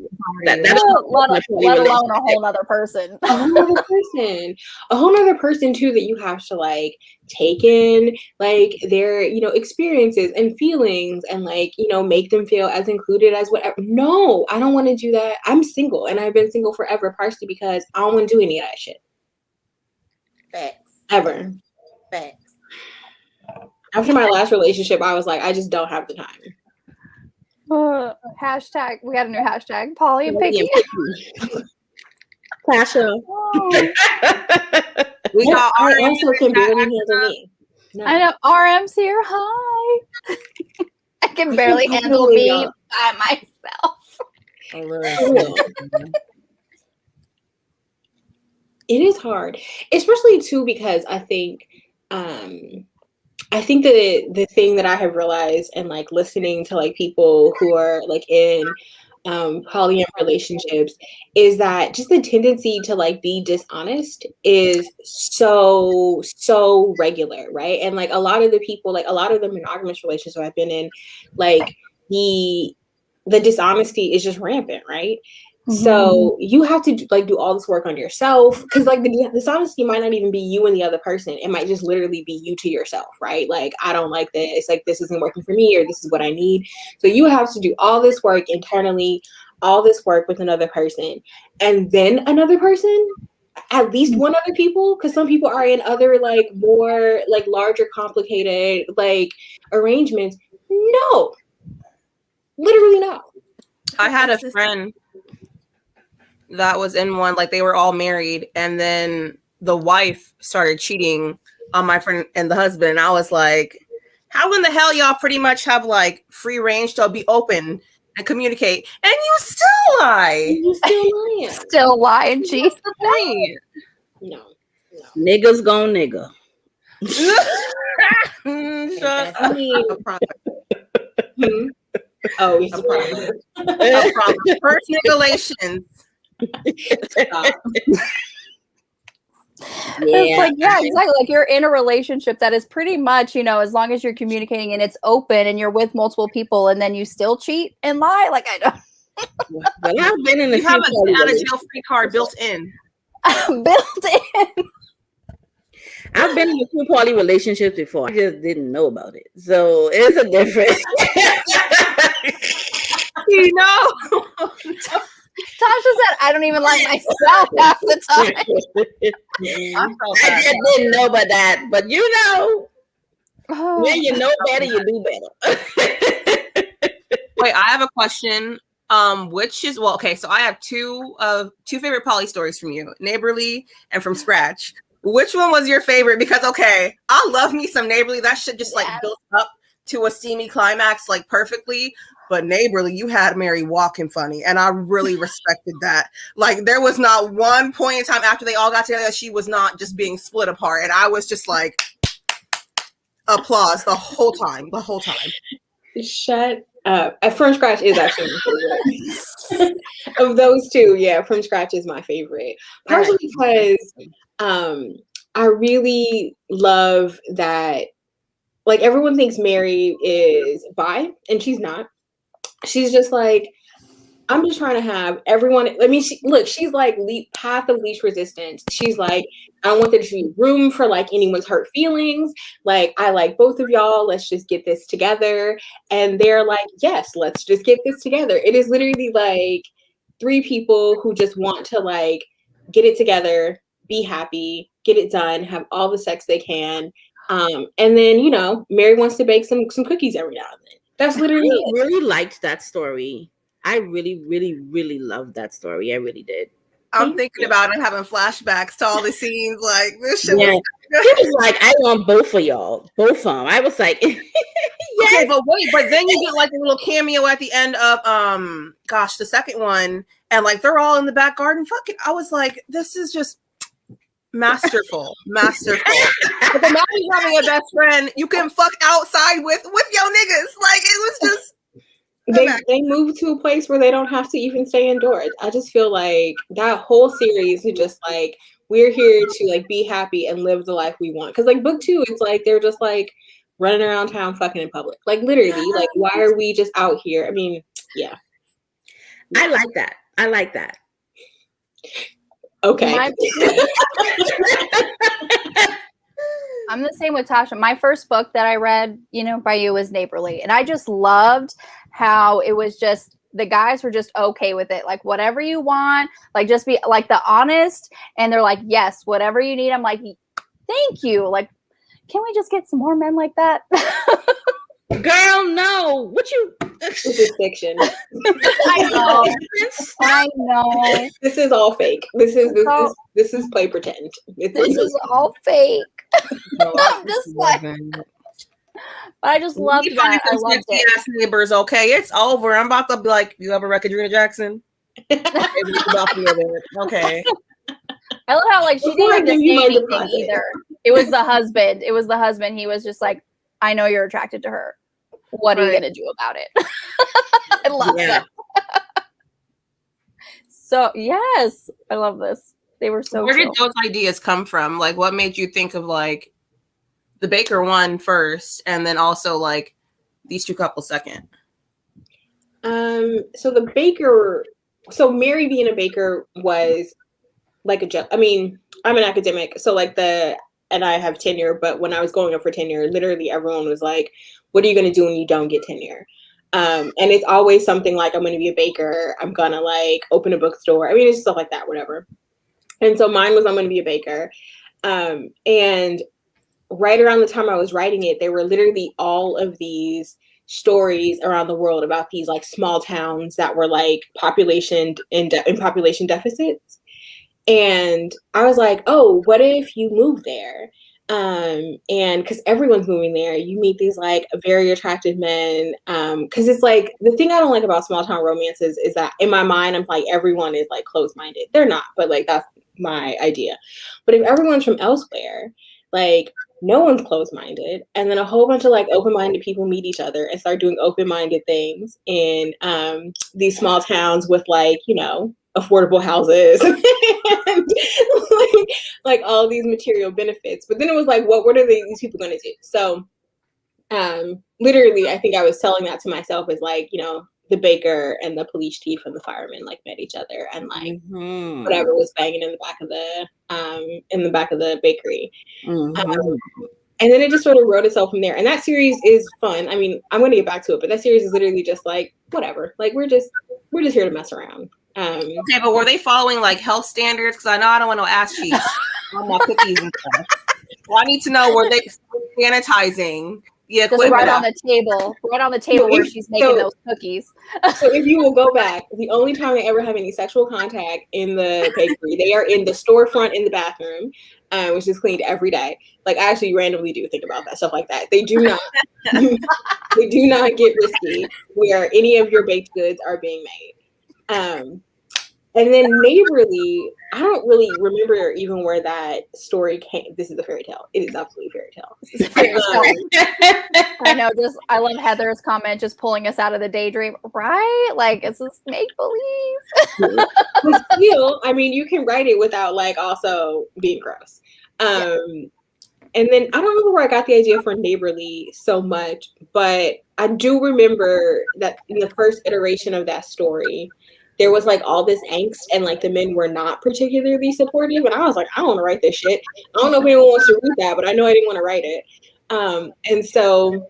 let alone a whole other person. a whole other person too, that you have to like take in like their, experiences and feelings and like, make them feel as included as whatever. No, I don't want to do that. I'm single and I've been single forever, partially because I don't want to do any of that shit. Facts. Ever. Facts. After my last relationship, I was like, I just don't have the time. Hashtag, we got a new hashtag, poly and picky. Pasha. We got I also can barely handle me. No. I know RM's here. Hi. I can barely handle me by myself. It is hard, especially too because I think that the thing that I have realized and like listening to like people who are like in polyamorous relationships is that just the tendency to like be dishonest is so regular, right? And like a lot of the monogamous relationships I've been in, like the dishonesty is just rampant, right? So you have to like do all this work on yourself because like the dishonesty might not even be you and the other person. It might just literally be you to yourself, right? Like, I don't like this, like this isn't working for me, or this is what I need. So you have to do all this work internally, all this work with another person, and then another person, at least one other people, because some people are in other like more like larger, complicated like arrangements. No, literally no. I had a friend that was in one, like they were all married, and then the wife started cheating on my friend and the husband. And I was like, how in the hell y'all pretty much have like free range to be open and communicate, and you still lie? You still lying. Still lying, geez. What's the point? No. Niggas gon' nigga. I mean, oh, it's a problem. First nigalations. It's like, yeah, exactly. Like you're in a relationship that is pretty much, as long as you're communicating and it's open and you're with multiple people, and then you still cheat and lie. Like, I don't. Well, I've been in You have a out of jail free card built in. Built in. I've been in a few poly relationships before. I just didn't know about it. So it's a difference. Tasha said, I don't even like myself half the time. I just didn't know about that. But when you know better, you do better. Wait, I have a question. Which is okay, so I have two favorite poly stories from you, Neighborly and From Scratch. Which one was your favorite? Because I love me some Neighborly. That shit just like built up to a steamy climax like perfectly. But Neighborly, you had Mary walking funny, and I really respected that. Like, there was not one point in time after they all got together that she was not just being split apart, and I was just like, applause the whole time. Shut up. From Scratch is actually my favorite. Of those two, yeah, From Scratch is my favorite. Partially because I really love that, like, everyone thinks Mary is bi, and she's not. She's just like, I'm just trying to have everyone. I mean, she's like path of least resistance. She's like, I don't want there to be room for like anyone's hurt feelings. Like, I like both of y'all. Let's just get this together. And they're like, yes, let's just get this together. It is literally like three people who just want to like get it together, be happy, get it done, have all the sex they can. And then, you know, Mary wants to bake some cookies every now and then. That's literally I really liked that story. I really, really, really loved that story. I really did. I'm thinking about it, having flashbacks to all the scenes. Like, this shit Yeah. was It was like, I want both of y'all. Both of them. I was like, yes. Okay, but wait, but then you get like a little cameo at the end of the second one, and like they're all in the back garden. Fucking, I was like, this is just masterful. But the now he's having a best friend you can fuck outside with your niggas. Like, it was just they move to a place where they don't have to even stay indoors. I just feel like that whole series is just like, we're here to like be happy and live the life we want. Because like book 2, it's like they're just like running around town fucking in public. Like literally, like why are we just out here? I mean, yeah. I like that. I like that. Okay. I'm the same with Tasha. My first book that I read, you know, by you was Neighborly. And I just loved how it was just, the guys were just okay with it. Like, whatever you want, like, just be like the honest. And they're like, yes, whatever you need. I'm like, thank you. Like, can we just get some more men like that? Girl, no. What you? This is fiction. I know. This is all fake. This is play pretend. This is all fake. I'm just like, but I just love that. I love it. Neighbors, okay, it's over. I'm about to be like, you ever read Katrina Jackson? Okay. I love how like she didn't even say anything either. It was the husband. He was just like, I know you're attracted to her. What are you gonna do about it? I love that. So yes, I love this. They were so. Where did those ideas come from? Like, what made you think of like the Baker one first, and then also like these two couples second? So the Baker, so Mary being a baker was like a joke. I mean, I'm an academic, so like and I have tenure, but when I was going up for tenure, literally everyone was like, what are you going to do when you don't get tenure? And it's always something like, I'm going to be a baker. I'm going to like open a bookstore. I mean, it's stuff like that, whatever. And so mine was, I'm going to be a baker. And right around the time I was writing it, there were literally all of these stories around the world about these like small towns that were like population in population deficits. And I was like, oh, what if you move there? And because everyone's moving there, you meet these like very attractive men. Because it's like, the thing I don't like about small town romances is that in my mind, I'm like, everyone is like closed-minded. They're not, but like that's my idea. But if everyone's from elsewhere, like no one's closed-minded. And then a whole bunch of like open-minded people meet each other and start doing open-minded things in these small towns with like, you know, affordable houses and like all these material benefits. But then it was like, what are these people going to do? So literally, I think I was telling that to myself as like, you know, the baker and the police chief and the fireman like met each other and like whatever was banging in the back of the bakery. And then it just sort of wrote itself from there. And that series is fun. I mean, I'm going to get back to it, but that series is literally just like, whatever. Like, we're just here to mess around. Okay, but were they following like health standards? Because I know I don't want no ass cheeks on my cookies and stuff. Well, I need to know, were they sanitizing the equipment? Just right on the table where she's making those cookies. So if you will go back, the only time they ever have any sexual contact in the bakery, they are in the storefront in the bathroom, which is cleaned every day. Like, I actually randomly do think about that, stuff like that. They do not, they do not get risky where any of your baked goods are being made. And then Neighborly, I don't really remember even where that story came. This is a fairy tale. It is absolutely a fairy tale. I know. I love Heather's comment, just pulling us out of the daydream, right? Like, it's just make believe. But still, I mean, you can write it without like also being gross. And then I don't remember where I got the idea for Neighborly so much, but I do remember that in the first iteration of that story, there was like all this angst and like the men were not particularly supportive. And I was like, I don't want to write this shit. I don't know if anyone wants to read that, but I know I didn't want to write it. And so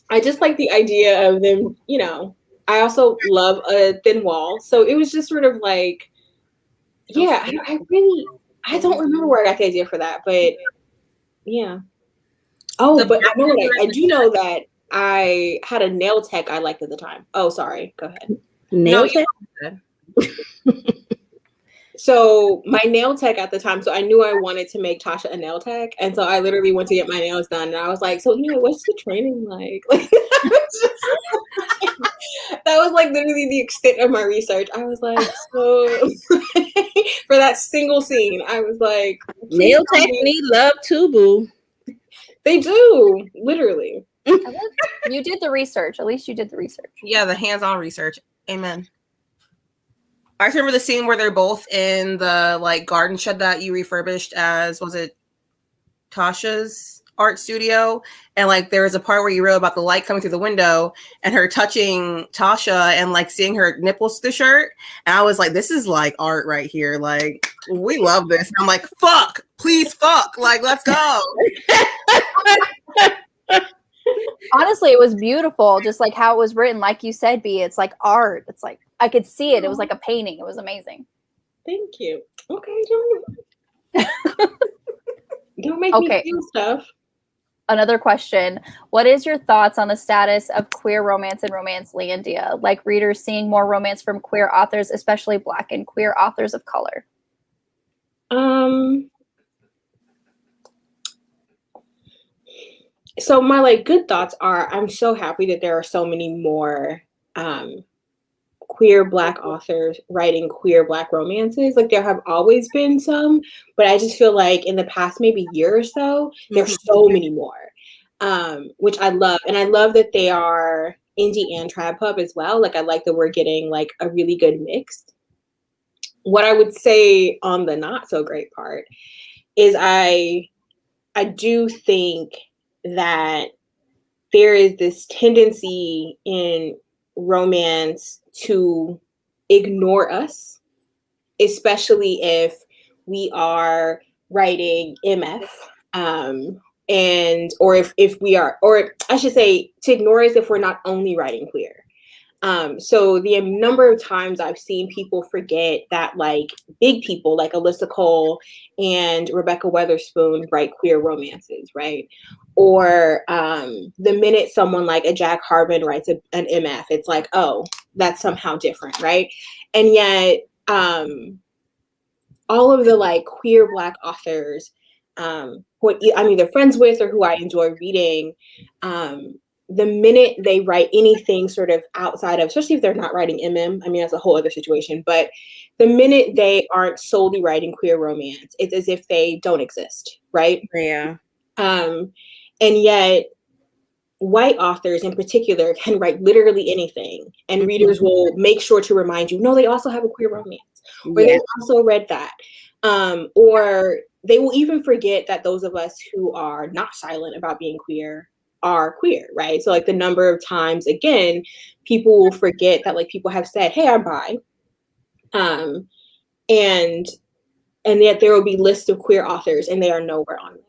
I just like the idea of them, you know, I also love a thin wall. So it was just sort of like, yeah, I don't remember where I got the idea for that, but yeah. Oh, but I know what I do know that I had a nail tech I liked at the time. Oh, sorry. Go ahead. Nail tech? So my nail tech at the time, so I knew I wanted to make Tasha a nail tech. And so I literally went to get my nails done. And I was like, so, you know, what's the training like? That was like literally the extent of my research. I was like, so for that single scene, I was like, nail tech need love too, boo. They do, literally. You did the research. At least you did the research. Yeah, the hands-on research. Amen. I remember the scene where they're both in the like garden shed that you refurbished as, was it Tasha's art studio? And like there was a part where you wrote about the light coming through the window and her touching Tasha and like seeing her nipples through the shirt. And I was like, this is like art right here. Like, we love this. And I'm like, fuck, please fuck. Like, let's go. Honestly, it was beautiful, just like how it was written. Like you said, B, it's like art. It's like I could see it. It was like a painting. It was amazing. Thank you. Okay, don't make me feel stuff. Another question. What is your thoughts on the status of queer romance in Romancelandia? Like readers seeing more romance from queer authors, especially Black and queer authors of color? So my like good thoughts are I'm so happy that there are so many more queer Black authors writing queer Black romances. Like there have always been some, but I just feel like in the past maybe year or so, there's so many more, which I love. And I love that they are indie and trad pub as well. Like I like that we're getting like a really good mix. What I would say on the not so great part is I do think that there is this tendency in romance to ignore us, especially if we are writing MF, and or if we are, or I should say, to ignore us if we're not only writing queer. So the number of times I've seen people forget that like big people like Alyssa Cole and Rebecca Weatherspoon write queer romances, right? Or the minute someone like a Jack Harmon writes an MF, it's like, oh, that's somehow different, right? And yet all of the like queer Black authors who I'm either friends with or who I enjoy reading, the minute they write anything sort of outside of, especially if they're not writing MM, I mean, that's a whole other situation, but the minute they aren't solely writing queer romance, it's as if they don't exist, right? Yeah. And yet white authors in particular can write literally anything, and readers will make sure to remind you, no, they also have a queer romance, or they also read that. Or they will even forget that those of us who are not silent about being queer are queer, right? So like the number of times, again, people will forget that like people have said, hey, I'm bi. And yet there will be lists of queer authors and they are nowhere on there.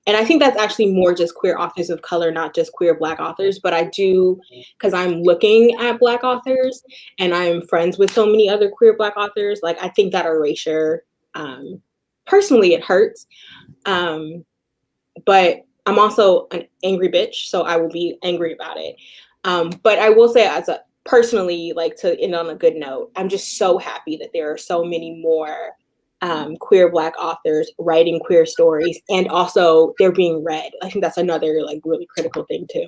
And I think that's actually more just queer authors of color, not just queer Black authors, but I do, because I'm looking at Black authors and I'm friends with so many other queer Black authors, like I think that erasure, personally it hurts. But I'm also an angry bitch, so I will be angry about it. But I will say, as a personally, like to end on a good note, I'm just so happy that there are so many more queer Black authors writing queer stories, and also they're being read. I think that's another like really critical thing too.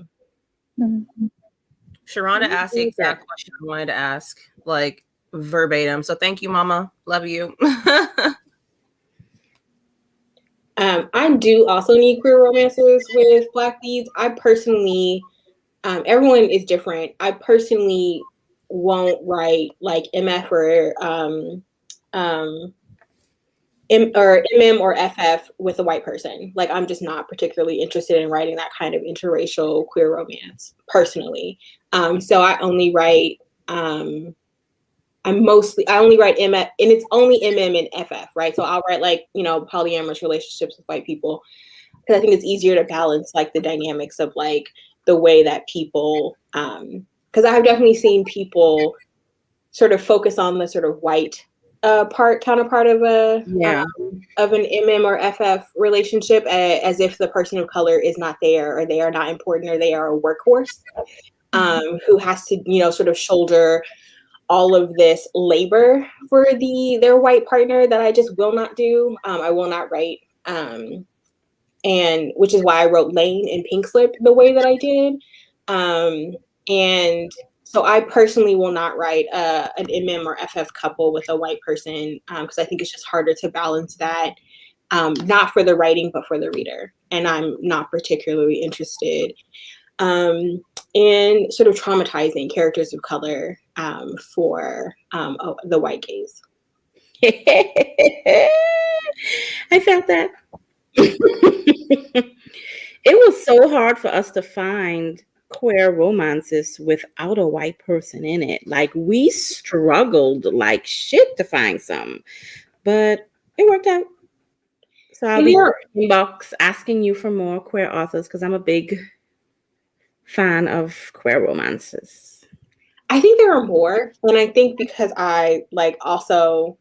Sharonda asked the exact question I wanted to ask, like verbatim. So thank you, Mama. Love you. I do also need queer romances with Black leads. I personally, everyone is different. I personally won't write like MF or MM or FF with a white person. Like I'm just not particularly interested in writing that kind of interracial queer romance personally. So I only write I only write MF, and it's only MM and FF, right? So I'll write like, polyamorous relationships with white people, because I think it's easier to balance like the dynamics of like the way that people, because I have definitely seen people sort of focus on the sort of white counterpart of of an MM or FF relationship, as if the person of color is not there, or they are not important, or they are a workhorse, who has to, sort of shoulder all of this labor for their white partner that I just will not do. I will not write. And which is why I wrote Lane and Pink Slip the way that I did. And so I personally will not write an MM or FF couple with a white person, because I think it's just harder to balance that, not for the writing, but for the reader. And I'm not particularly interested in sort of traumatizing characters of color for the white gaze. I felt that. It was so hard for us to find queer romances without a white person in it. Like, we struggled like shit to find some, but it worked out. So I'll be inbox asking you for more queer authors, because I'm a big fan of queer romances. I think there are more, and I think because I like also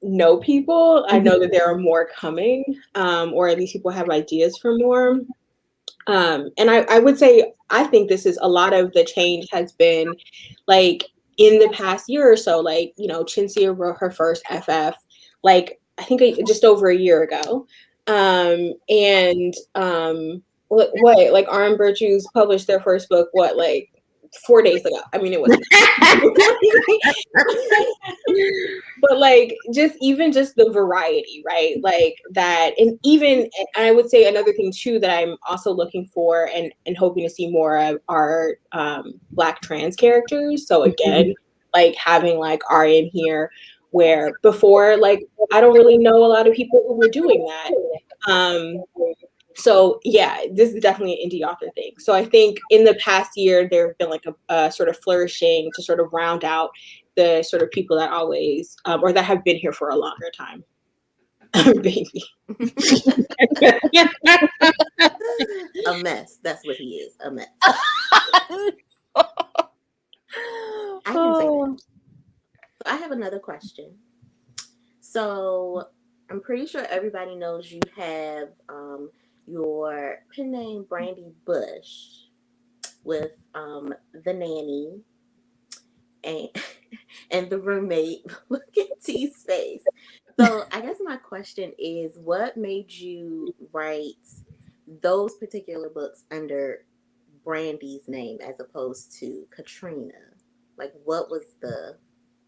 know people, I know that there are more coming, or at least people have ideas for more. And I would say, I think this is a lot of the change has been like in the past year or so. Like, Chintzia wrote her first FF, like I think just over a year ago. What like Arm Virtues published their first book, like 4 days ago. I mean, it wasn't. But like just the variety, right? Like that, and even I would say another thing too that I'm also looking for and hoping to see more of are Black trans characters. So again, like having like Arya in here, where before, like, I don't really know a lot of people who were doing that. So yeah, this is definitely an indie author thing. So I think in the past year, there have been like a sort of flourishing to sort of round out the sort of people that always, or that have been here for a longer time. Baby. A mess. That's what he is. A mess. I can say that. So I have another question. So I'm pretty sure everybody knows you have your pen name Brandy Bush with the nanny and the roommate. Look at T's face. So I guess my question is, what made you write those particular books under Brandy's name as opposed to Katrina? Like, what was the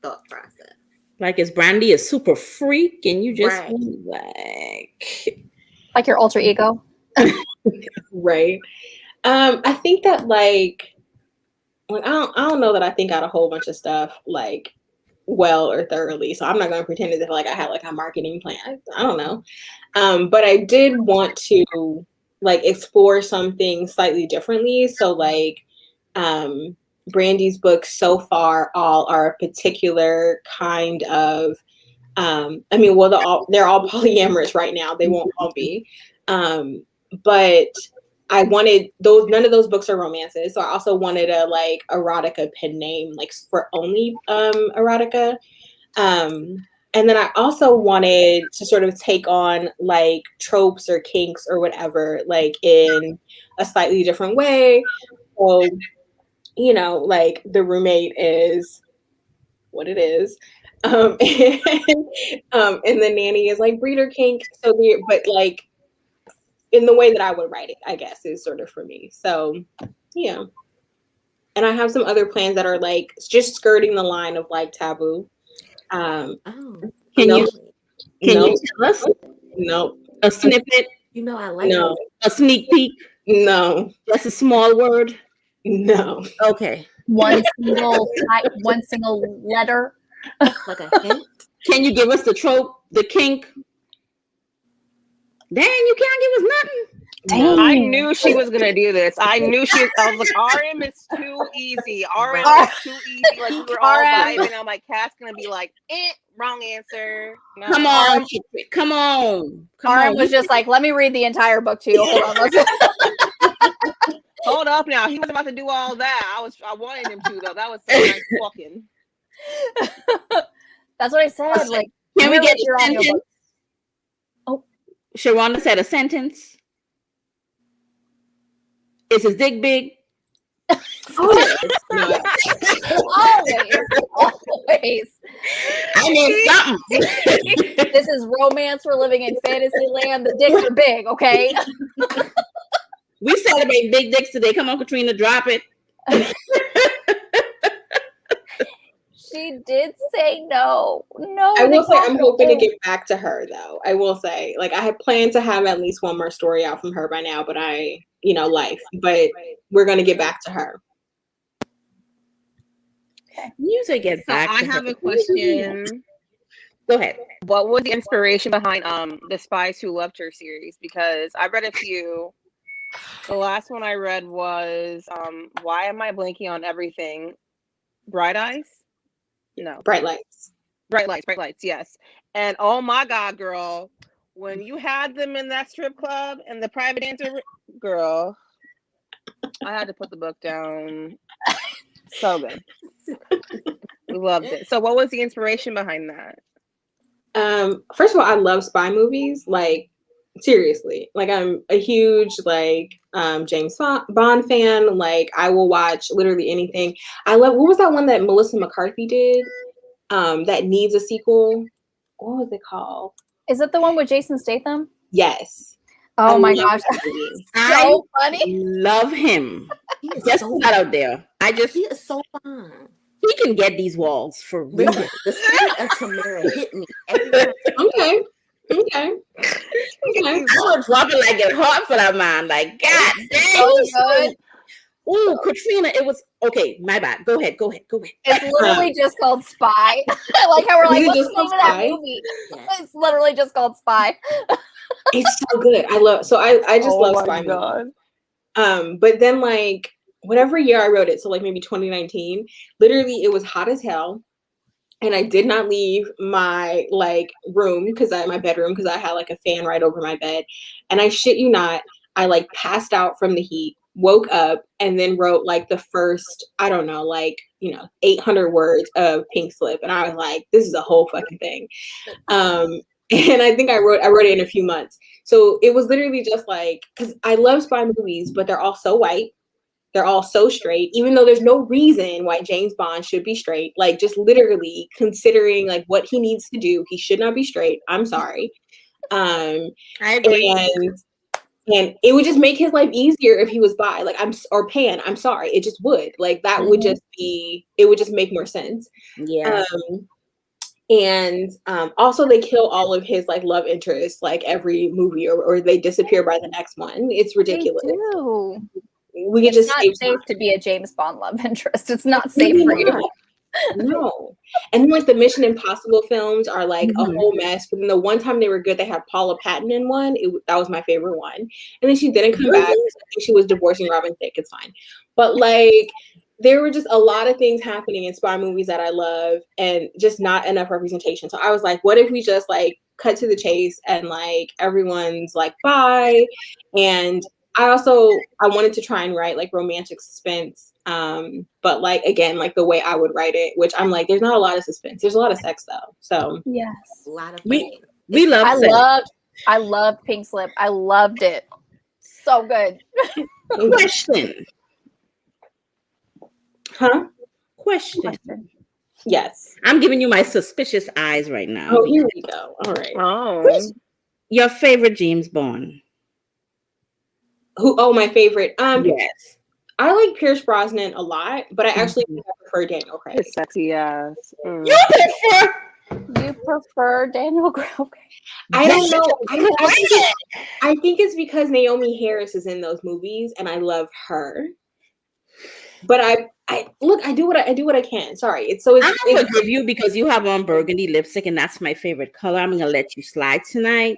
thought process? Like, is Brandy a super freak and you just like your alter ego? Right. I think that like I don't know that I think out a whole bunch of stuff like well or thoroughly. So I'm not gonna pretend as if like I had like a marketing plan. I don't know. But I did want to like explore something slightly differently. So like Brandy's books so far all are a particular kind of I mean, well, they're all polyamorous right now. They won't all be. But I wanted none of those books are romances. So I also wanted a like erotica pen name, like for only erotica. And then I also wanted to sort of take on like tropes or kinks or whatever, like in a slightly different way. So, like the roommate is what it is. And the nanny is like breeder kink. So but like in the way that I would write it, I guess, is sort of for me. So yeah. And I have some other plans that are like just skirting the line of like taboo. Can you tell us? No. A snippet? I like no. A sneak peek? No. Just a small word? No. Okay. One single letter. Like a hint? Can you give us the trope, the kink? Dang, you can't give us nothing. Dang. I knew she was gonna do this. I was like, RM is too easy. RM is too easy. Like we were all vibing. I'm like, Kat's gonna be like, wrong answer. No. Come on, come on. RM was just like, let me read the entire book to you. Hold on. Hold up now. He was about to do all that. I wanted him to though. That was so nice talking. That's what I said. Like, can we get a sentence? Oh, Sharonda said a sentence. Is his dick big? always. I mean something. This is romance. We're living in fantasy land. The dicks are big, okay? We celebrate big dicks today. Come on, Katrina, drop it. She did say no. No. I will say I'm hoping to get back to her though. I will say, like, I had planned to have at least one more story out from her by now, but life. But we're gonna get back to her. You say get back. I have a question. Go ahead. What was the inspiration behind the Spies Who Loved Her series? Because I read a few. The last one I read was why am I blanking on everything? Bright Eyes? No. Bright Lights. Bright Lights, yes. And oh my God, girl, when you had them in that strip club and the private dancer, girl, I had to put the book down. So good. We loved it. So what was the inspiration behind that? First of all, I love spy movies. Like, seriously. Like, I'm a huge, like, James Bond fan. Like, I will watch literally anything. I love, what was that one that Melissa McCarthy did? That needs a sequel. What was it called? Is it the one with Jason Statham? Yes. Oh my gosh. So funny. Love him. He is Just so not out there. he is so fun. He can get these walls for real. Listen, the spirit of Tamara hit me every time. Okay. I would drop it like it hot for that man. Like, God dang. So good. Ooh, Katrina, it was okay. My bad. Go ahead. It's literally just called Spy. I like how we're like, what's the name of that Spy? movie? Yes. It's literally just called Spy. It's so good. I just love spy movies. But then, like, whatever year I wrote it, so like maybe 2019, literally it was hot as hell. And I did not leave my room my bedroom because I had like a fan right over my bed. And I shit you not, I like passed out from the heat, woke up, and then wrote like the first, 800 words of Pink Slip. And I was like, this is a whole fucking thing. And I think I wrote it in a few months. So it was literally just like, because I love spy movies, but they're all so white. They're all so straight, even though there's no reason why James Bond should be straight. Like, just literally considering like what he needs to do, he should not be straight. I'm sorry. I agree. And it would just make his life easier if he was bi, or pan. I'm sorry. It just would. Like, that would just be, it would just make more sense. Yeah. Also they kill all of his like love interests like every movie, or they disappear by the next one. It's ridiculous. They do. We can It's just not safe to be a James Bond love interest. It's not safe for you. No. And then like the Mission Impossible films are like a whole mess. But then the one time they were good, they had Paula Patton in one. That was my favorite one. And then she didn't come back. I think she was divorcing Robin Thicke. It's fine. But like, there were just a lot of things happening in spy movies that I love, and just not enough representation. So I was like, what if we just like cut to the chase and like everyone's like bi? And I wanted to try and write like romantic suspense, but like again, like the way I would write it, which I'm like, there's not a lot of suspense. There's a lot of sex though. So yes, A lot of we love. I loved Pink Slip. I loved it. So good. Question. Huh? Question. Yes. I'm giving you my suspicious eyes right now. Oh, here we go. All right. Oh, Your favorite James Bond? My favorite. Yes. I like Pierce Brosnan a lot, but I actually prefer Daniel Craig. his sexy ass. You prefer Daniel Craig? I don't know. I think it's because Naomi Harris is in those movies, and I love her. But I do what I can. Sorry, it's I'm gonna forgive you because you have on burgundy lipstick, and that's my favorite color. I'm gonna let you slide tonight.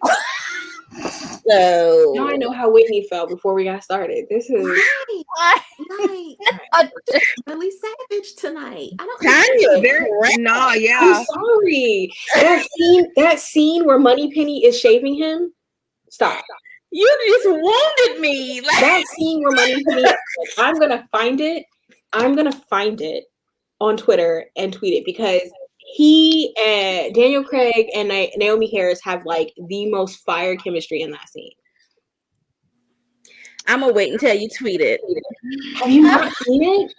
So now I know how Whitney felt before we got started. This is Right. Really savage tonight. I don't Tanya, I'm sorry. That scene where Moneypenny is shaving him. Stop. you just wounded me. Like That scene where Moneypenny. I'm gonna find it. On Twitter and tweet it because he and Daniel Craig and Naomi Harris have like the most fire chemistry in that scene. I'm gonna wait until you tweet it. Have you not seen it?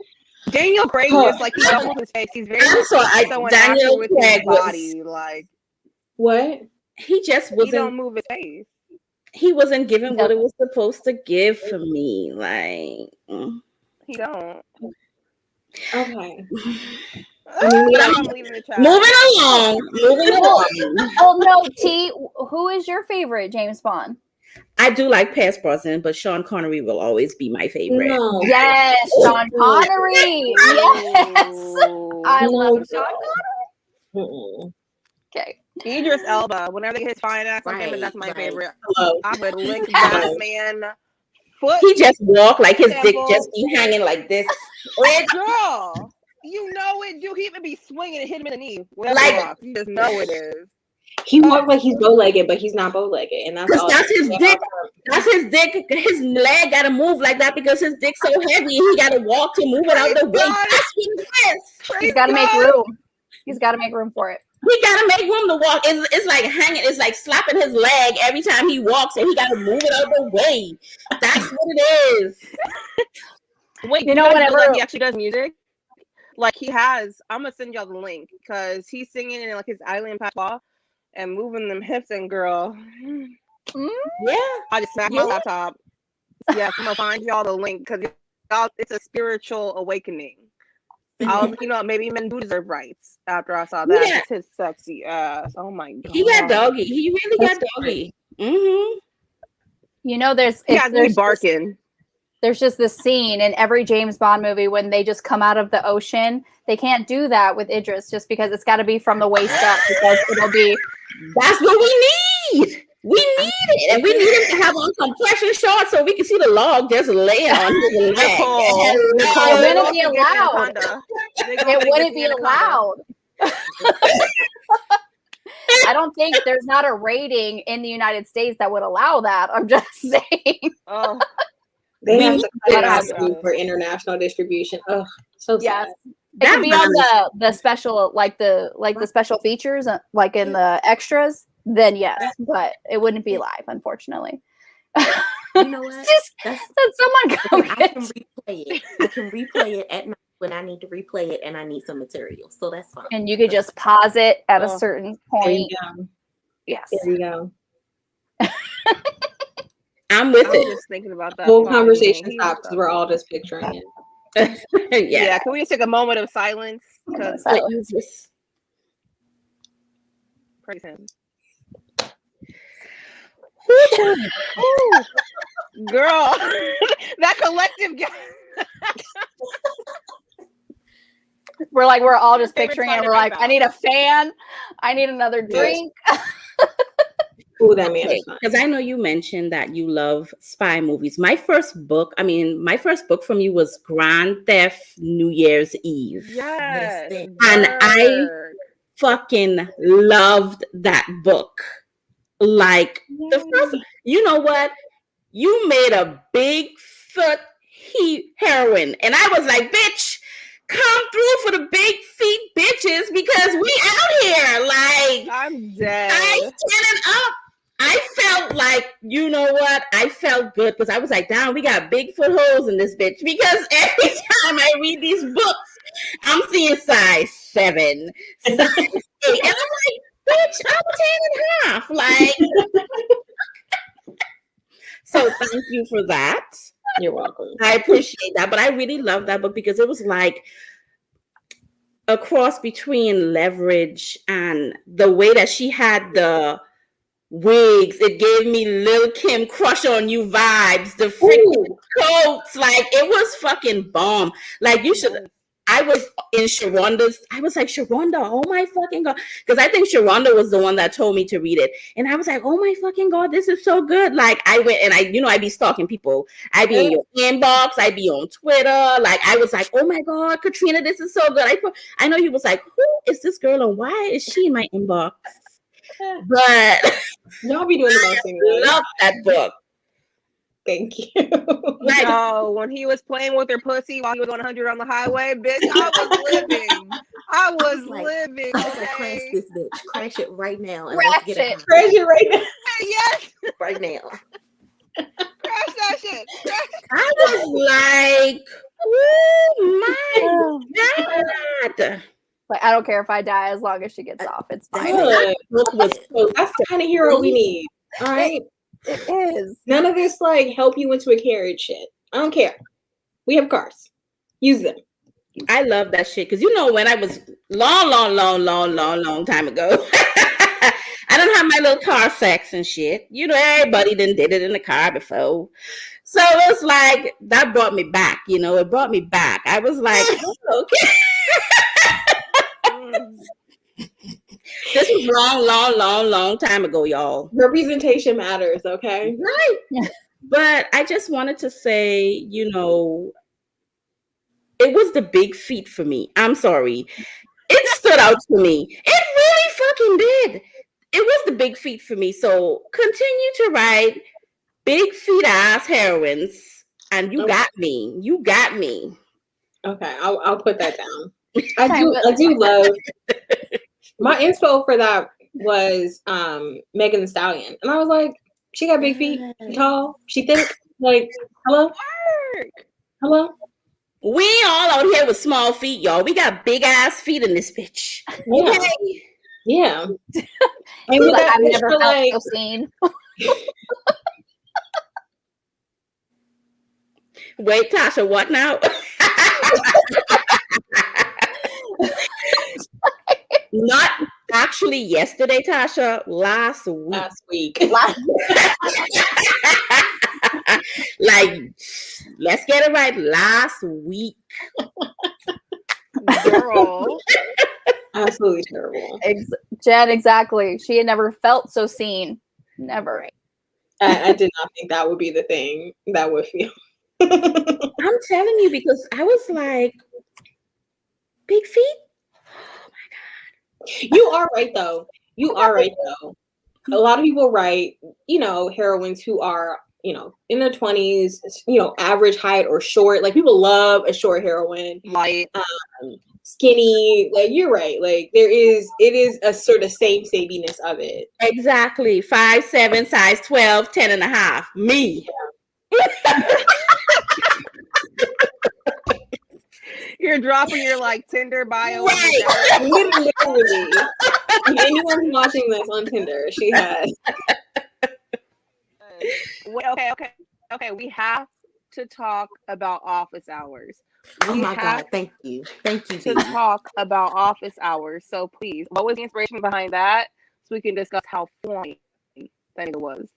Daniel Craig just like he don't move his face. He's very Daniel with Craig his body. Like What? He just he wasn't. don't move his face. He wasn't giving what it was supposed to give for me. Like He don't. Okay. I'm leaving the chat. Moving along. Oh no, T. Who is your favorite James Bond? I do like Pierce Brosnan, but Sean Connery will always be my favorite. No. Yes, Sean Connery. Yes, I love Sean Connery. Okay. Idris Elba. Whenever they get his fine ass on campus, that's my favorite. I would lick that man foot. He just walk like his dick Temple. just be hanging like this. Girl, you know it. Do he even be swinging and hit him in the knee? Whatever Like- it is. You just know it is. He walks like he's bow-legged, but he's not bow-legged, and that's all. That's his dick. That's his dick. His leg gotta move like that because his dick's so heavy. He gotta walk to move it out the way. God. That's what it is. He's got to make room. He's got to make room for it. He gotta make room to walk. It's like hanging. It's like slapping his leg every time he walks, and he gotta move it out the way. That's what it is. Wait, You know, whenever like he actually does music, like he has. I'm gonna send y'all the link because he's singing in like his island patois and moving them hips. And girl, Yeah. I just smacked my laptop. Yes, I'm gonna find y'all the link because it's a spiritual awakening. Maybe men do deserve rights after I saw that. Yeah. It's his sexy ass. Oh my god. He got doggy. He really got doggy. Mm-hmm. You know, there's barking. There's just this scene in every James Bond movie when they just come out of the ocean. They can't do that with Idris just because it's got to be from the waist up because it'll be. That's what we need. We need it, and we need him to have on compression shorts so we can see the log just laying on his leg. It wouldn't be allowed. It wouldn't be allowed. I don't think there's not a rating in the United States that would allow that. I'm just saying. Oh, They have to cut it Yeah. out for international distribution. Ugh, so sad. Yes. It could be on the special, like the special features, like in the extras. Then yes, but it wouldn't be live, unfortunately. You know what? Just That's that someone come I get can replay it. I can replay it at night when I need to replay it and I need some material. So that's fine. and you could just pause it at a certain There you point. go. Yes. There you go. I'm with I was it. just thinking about that. Whole song, conversation man. He stops was because we're all just picturing it. Yeah, can we just take a moment of silence? Because praise him. Ooh, girl, that collective We're all just Favorite picturing song it. to We're write like, I need a fan. I need another drink. Ooh, that man is fine. Because I know you mentioned that you love spy movies. My first book from you was Grand Theft New Year's Eve. Yes. And I fucking loved that book. Like the first, you know what? You made a big foot heroine. And I was like, bitch, come through for the big feet bitches because we out here. Like, I'm dead. I standing up. I felt like, you know what? I felt good because I was like, damn, we got big footholds in this bitch. Because every time I read these books, I'm seeing size 7, size 8. And I'm like, bitch, I'm 10 and a half. Like, so thank you for that. You're welcome. I appreciate that. But I really love that book because it was like a cross between Leverage and the way that she had the wigs. It gave me Lil' Kim Crush on You vibes. The freaking coats, like it was fucking bomb. Like you should. I was in Sharonda's. I was like, Sharonda, oh my fucking God. Because I think Sharonda was the one that told me to read it. And I was like, oh my fucking God, this is so good. Like I went and I'd be stalking people. I'd be in your inbox. I'd be on Twitter. Like I was like, oh my God, Katrina, this is so good. I know you was like, who is this girl and why is she in my inbox? But y'all be doing the most anyway. I love that book. Thank you. No, when he was playing with her pussy while he was on 100 on the highway, bitch, I was living. I was Like, living. I can crash Okay? this bitch. Crash it right now. And Crash let's get it. it Crash it right now. Yes, right now. crash that shit. Crash. I was like, oh my God. Like, I don't care if I die as long as she gets off. It's fine. Good. So that's the kind of hero we need. All right. It is. None of this like help you into a carriage shit. I don't care. We have cars. Use them. I love that shit because when I was long time ago, I don't have my little car sex and shit. Everybody done did it in the car before. So it was like that brought me back. It brought me back. I was like, oh, okay. This was long time ago, y'all. Representation matters, okay? Right. Yeah. But I just wanted to say, it was the big feat for me. I'm sorry. It stood out to me. It really fucking did. It was the big feat for me. So continue to write big feet ass heroines. And you got me. You got me. Okay, I'll put that down. I do love my inspo for that was Megan Thee Stallion. And I was like, she got big feet, she tall, she thick. Like, hello? Hello? We all out here with small feet, y'all. We got big ass feet in this bitch. Yeah. Okay? Yeah. And with that, I've never felt so seen. Wait, Tasha, what now? Not actually yesterday, Tasha. Last week. Like, let's get it right. Last week. Girl. Absolutely terrible. Jen, exactly. She had never felt so seen. Never. I did not think that would be the thing that would feel. I'm telling you, because I was like, big feet? Oh my God. You are right, though. A lot of people write, heroines who are, in their 20s, average height or short. Like, people love a short heroine. Light. Skinny. Like, you're right. Like, it is a sort of sameness of it. Exactly. 5'7", size 12, 10 and a half. Me. You're dropping your Tinder bio. Right. Literally. If anyone's watching this on Tinder, she has. Okay. We have to talk about office hours. Oh my God. Thank you. To talk about office hours. So please, what was the inspiration behind that? So we can discuss how funny that it was.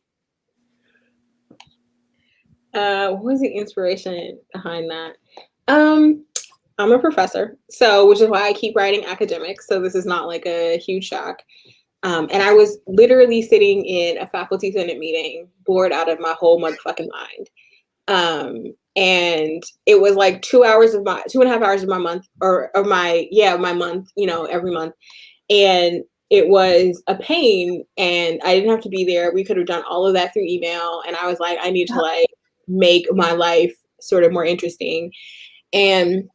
What was the inspiration behind that? I'm a professor, which is why I keep writing academics. So this is not like a huge shock. And I was literally sitting in a faculty senate meeting, bored out of my whole motherfucking mind. And it was like 2.5 hours of my month, my month, every month. And it was a pain, and I didn't have to be there. We could have done all of that through email. And I was like, I need to make my life sort of more interesting. And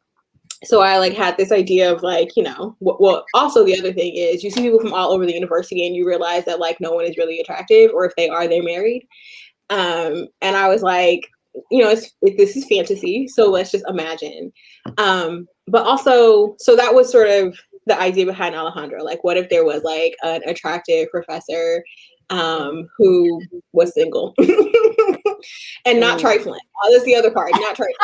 so I had this idea of well, also the other thing is you see people from all over the university and you realize that no one is really attractive, or if they are, they're married. And I was like, this is fantasy. So let's just imagine. But also, so that was sort of the idea behind Alejandro. What if there was an attractive professor who was single and not trifling. That's the other part, not trifling.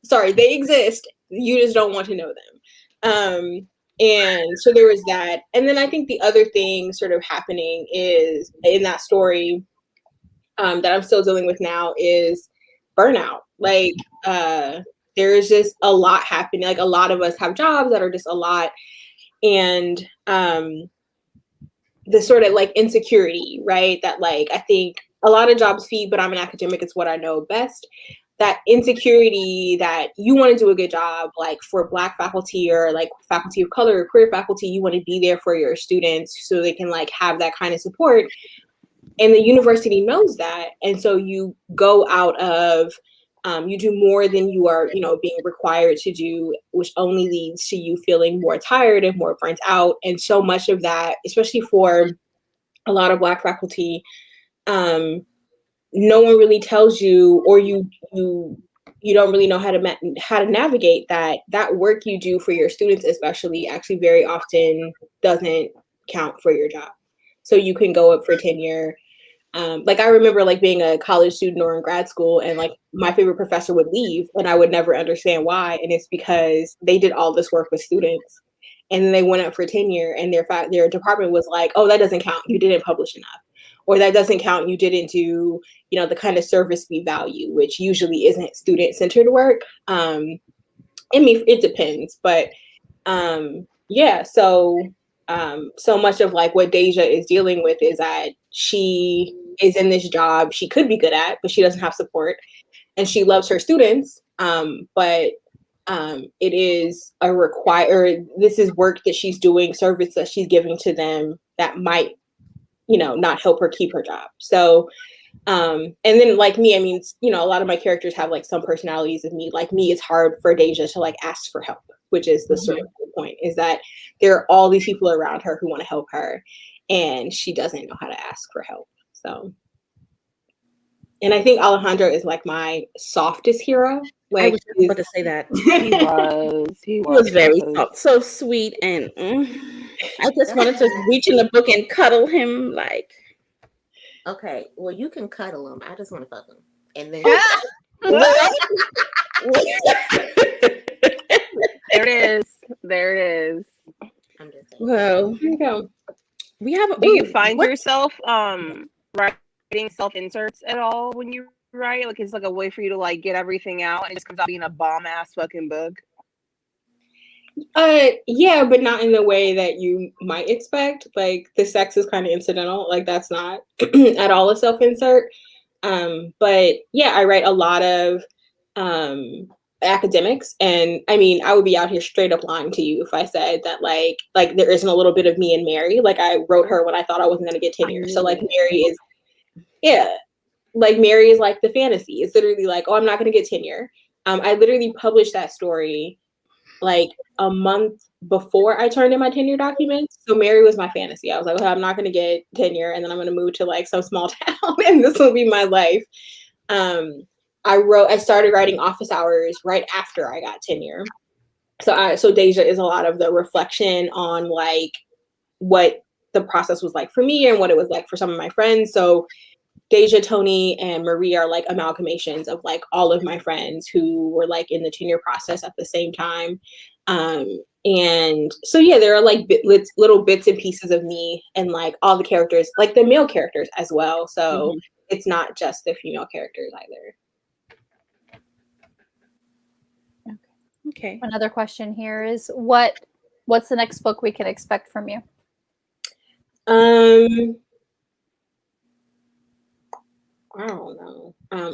Sorry, they exist. You just don't want to know them. And so there was that. And then I think the other thing sort of happening is in that story that I'm still dealing with now is burnout. there is just a lot happening. Like a lot of us have jobs that are just a lot. And the sort of like insecurity, right? That like, I think a lot of jobs feed, but I'm an academic, it's what I know best. That insecurity that you want to do a good job, like for Black faculty or like faculty of color or queer faculty, you want to be there for your students so they can like have that kind of support. And the university knows that. And so you go out of, you do more than you are, you know, being required to do, which only leads to you feeling more tired and more burnt out. And so much of that, especially for a lot of Black faculty, no one really tells you, or you don't really know how to navigate that work you do for your students, especially, actually very often doesn't count for your job. So you can go up for tenure. Like I remember like being a college student or in grad school, and like my favorite professor would leave and I would never understand why. And it's because they did all this work with students and then they went up for tenure and their department was like, oh, that doesn't count. You didn't publish enough. Or that doesn't count. You didn't do, you know, the kind of service we value, which usually isn't student-centered work. I mean, it depends, but yeah. So much of like what Deja is dealing with is that she is in this job she could be good at, but she doesn't have support, and she loves her students. But it is this is work that she's doing, service that she's giving to them that might, you know, not help her keep her job. So, and then like me, I mean, you know, a lot of my characters have like some personalities of me. Like me, it's hard for Deja to like ask for help, which is the sort of point, is that there are all these people around her who want to help her and she doesn't know how to ask for help. So, and I think Alejandro is like my softest hero. Like, I was just about to say that. He He was very soft, so sweet, and I just wanted to reach in the book and cuddle him. Like, Okay, well, you can cuddle him. I just want to fuck him, and then There it is. There it is. I'm just saying. well, here you go. we have. Do you find yourself writing self inserts at all when you write? Like it's like a way for you to like get everything out and it just comes out being a bomb ass fucking book. Yeah, but not in the way that you might expect. Like the sex is kind of incidental. Like that's not at all a self-insert. But yeah, I write a lot of academics, and I mean, I would be out here straight up lying to you if I said that like there isn't a little bit of me and Mary. Like I wrote her when I thought I wasn't gonna get tenure. So like Mary is, yeah, like Mary is like the fantasy. It's literally like, oh, I'm not gonna get tenure. I literally published that story like a month before I turned in my tenure documents. So Mary was my fantasy. I was like, well, I'm not going to get tenure, and then I'm going to move to like some small town and this will be my life. I started writing office hours right after I got tenure. So Deja is a lot of the reflection on like what the process was like for me and what it was like for some of my friends. So Deja, Tony, and Marie are like amalgamations of like all of my friends who were like in the tenure process at the same time. And so, yeah, there are like little bits and pieces of me and like all the characters, like the male characters as well. So it's not just the female characters either. Okay. Another question here is what's the next book we can expect from you? I don't know.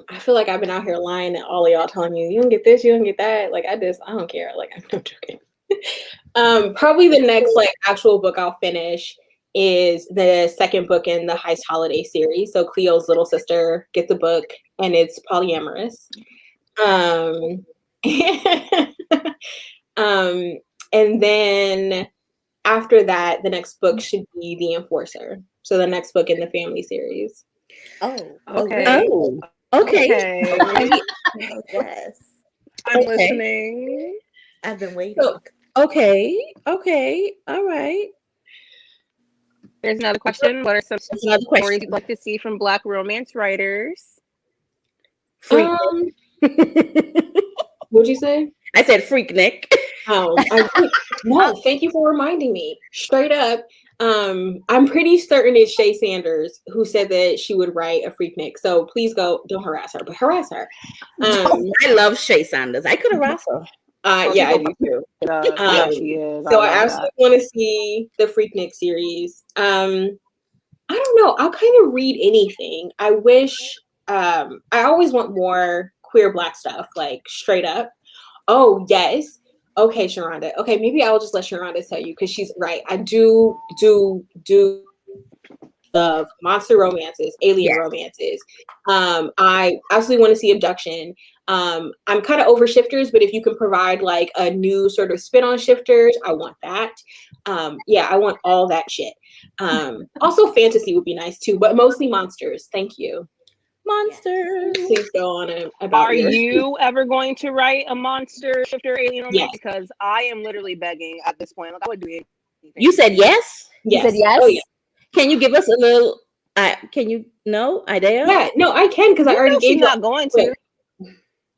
I feel like I've been out here lying at all of y'all, telling you don't get this, you don't get that. Like I don't care. Like I'm joking. Probably the next like actual book I'll finish is the second book in the Heist Holiday series. So Cleo's little sister gets a book and it's polyamorous. And then after that, the next book should be The Enforcer. So the next book in the family series. Oh, Okay. Oh, okay. Yes, I'm listening. I've been waiting. So, okay. All right. There's another question. What are some That's another stories question. you'd like to see from Black romance writers? Free. What'd you say? I said Freaknik. No, thank you for reminding me. Straight up, I'm pretty certain it's Shay Sanders who said that she would write a Freaknik. So please don't harass her, but harass her. I love Shay Sanders. I could harass her. Yeah, I do too. Yeah, she is. So I love absolutely want to see the Freaknik series. I don't know. I'll kind of read anything. I wish. I always want more queer Black stuff, like straight up. Oh yes. Okay, Sharonda. Okay, maybe I'll just let Sharonda tell you because she's right. I do love monster romances, alien romances. I absolutely want to see abduction. I'm kind of over shifters, but if you can provide like a new sort of spin on shifters, I want that. Yeah, I want all that shit. Also fantasy would be nice too, but mostly monsters. Thank you. Monsters. Please go on about Are you ever going to write a monster shifter alien romance? Yes. Because I am literally begging at this point. Like, I would do anything. You said yes? You said yes? Oh, yeah. Can you give us a little can you idea? Yeah, no, I can because I already gave you. Not going to.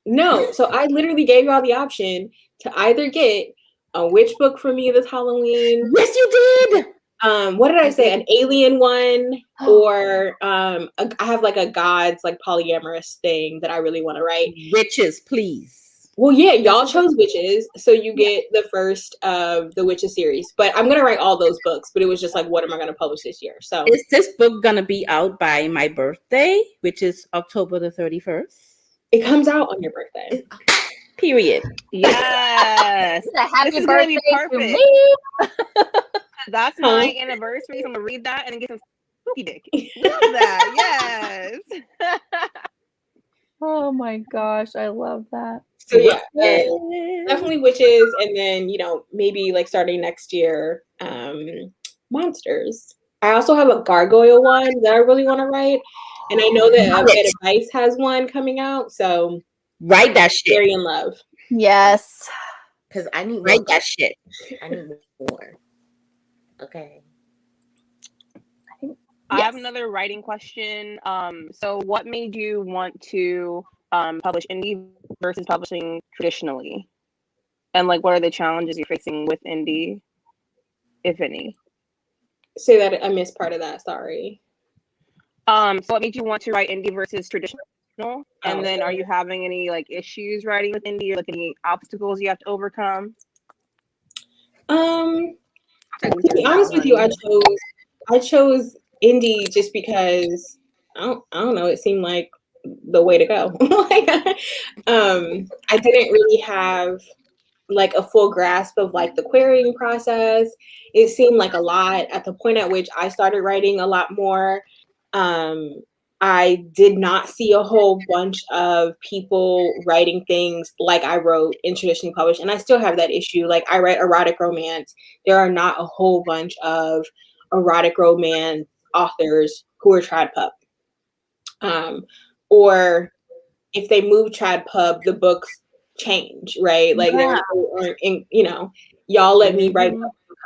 No, so I literally gave y'all the option to either get a witch book for me this Halloween. Yes, you did. What did I say? An alien one, or I have like a gods like polyamorous thing that I really want to write. Witches, please. Well, yeah, y'all chose witches, so you get the first of the witches series. But I'm gonna write all those books. But it was just like, what am I gonna publish this year? So is this book gonna be out by my birthday, which is October the 31st? It comes out on your birthday. Period. Yes. Happy This is birthday gonna be to perfect. me. That's my anniversary. So I'm gonna read that and get some spooky dick. Love that. Yes. Oh my gosh, I love that. So yeah, definitely witches, and then maybe like starting next year, monsters. I also have a gargoyle one that I really want to write, and I know that Bed of Ice has one coming out. So write that shit. Very in love. Yes. Because I need write that shit. I need more. Okay. I have another writing question. So what made you want to publish indie versus publishing traditionally? And like, what are the challenges you're facing with indie, if any? Say that I missed part of that. Sorry. So what made you want to write indie versus traditional? And then are you having any like issues writing with indie, or like any obstacles you have to overcome? To be honest with you, I chose indie just because I don't know, it seemed like the way to go. I didn't really have like a full grasp of like the querying process. It seemed like a lot. At the point at which I started writing a lot more, I did not see a whole bunch of people writing things like I wrote in traditionally published. And I still have that issue. Like, I write erotic romance. There are not a whole bunch of erotic romance authors who are trad pub. Or if they move trad pub, the books change, right? Like, they aren't in, y'all let me write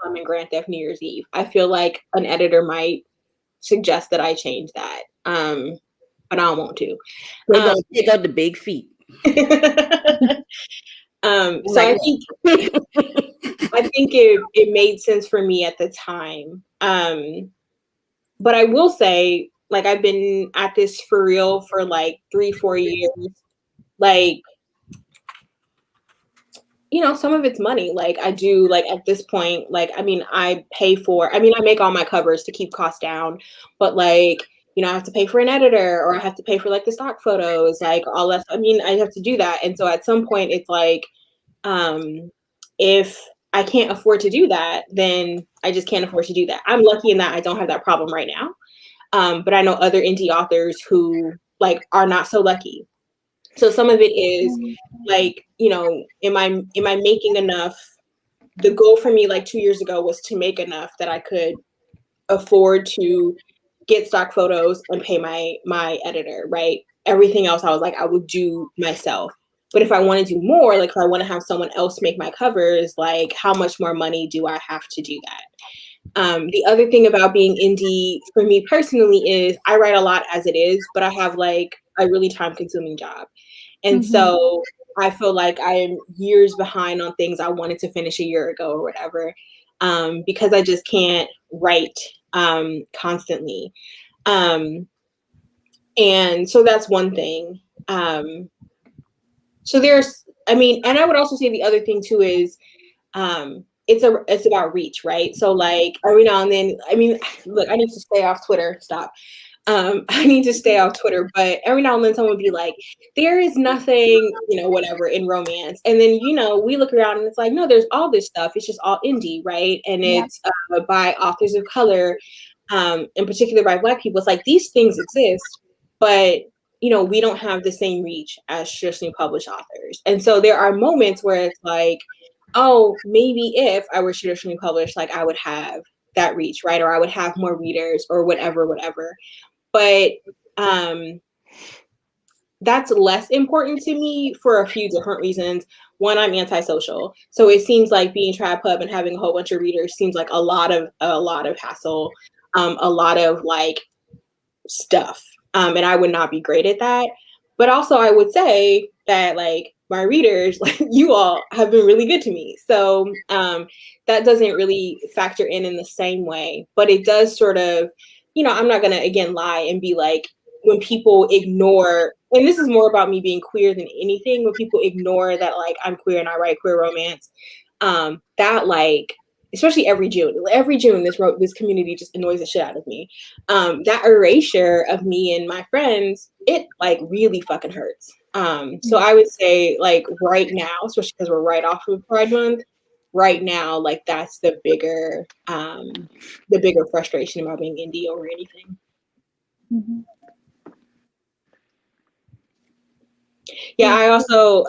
Common Grand Theft New Year's Eve. I feel like an editor might suggest that I change that. But I don't want to. Take out the big feet. So I think it made sense for me at the time. But I will say, like, I've been at this for real for like 3-4 years. Like, some of it's money. Like, I do, like, at this point, like, I mean, I make all my covers to keep costs down, but like, I have to pay for an editor, or I have to pay for like the stock photos, like all that. I mean, I have to do that. And so at some point it's like, if I can't afford to do that, then I just can't afford to do that. I'm lucky in that I don't have that problem right now. But I know other indie authors who like are not so lucky. So some of it is like, am I making enough? The goal for me like 2 years ago was to make enough that I could afford to get stock photos and pay my editor, right? Everything else I was like, I would do myself. But if I want to do more, like if I want to have someone else make my covers, like how much more money do I have to do that? The other thing about being indie for me personally is I write a lot as it is, but I have like a really time consuming job. And so I feel like I am years behind on things I wanted to finish a year ago or whatever, because I just can't write constantly. And so that's one thing. So there's, I mean, and I would also say the other thing too is, it's about reach, right? So like every now and then, I mean, look, I need to stay off Twitter. Stop. I need to stay off Twitter, but every now and then someone would be like, there is nothing, whatever in romance. And then, we look around and it's like, no, there's all this stuff. It's just all indie, right? And it's by authors of color, in particular by Black people. It's like these things exist, but we don't have the same reach as traditionally published authors. And so there are moments where it's like, oh, maybe if I were traditionally published, like I would have that reach, right? Or I would have more readers or whatever. But that's less important to me for a few different reasons. One, I'm antisocial. So it seems like being trad pub and having a whole bunch of readers seems like a lot of hassle, a lot of like stuff. And I would not be great at that. But also I would say that like my readers, like you all have been really good to me. So that doesn't really factor in the same way, but it does sort of, I'm not going to again lie and be like, when people ignore, and this is more about me being queer than anything, when people ignore that like I'm queer and I write queer romance, that like, especially every June, this community just annoys the shit out of me. That erasure of me and my friends, it like really fucking hurts. So I would say like right now, especially because we're right off of Pride Month, right now, like that's the bigger frustration about being indie over anything. Mm-hmm. Yeah, I also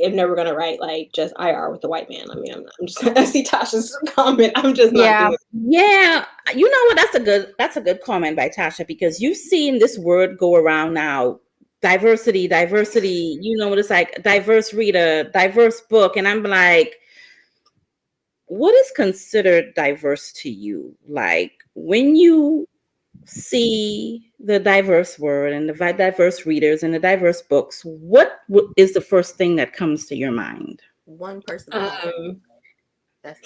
am never gonna write like just IR with the white man. I mean, I'm just I see Tasha's comment. I'm just not doing it. Yeah, you know what? That's a good comment by Tasha, because you've seen this word go around now. Diversity. You know what it's like? Diverse reader, diverse book, and I'm like, what is considered diverse to you? Like when you see the diverse word and the diverse readers and the diverse books, what is the first thing that comes to your mind? One person.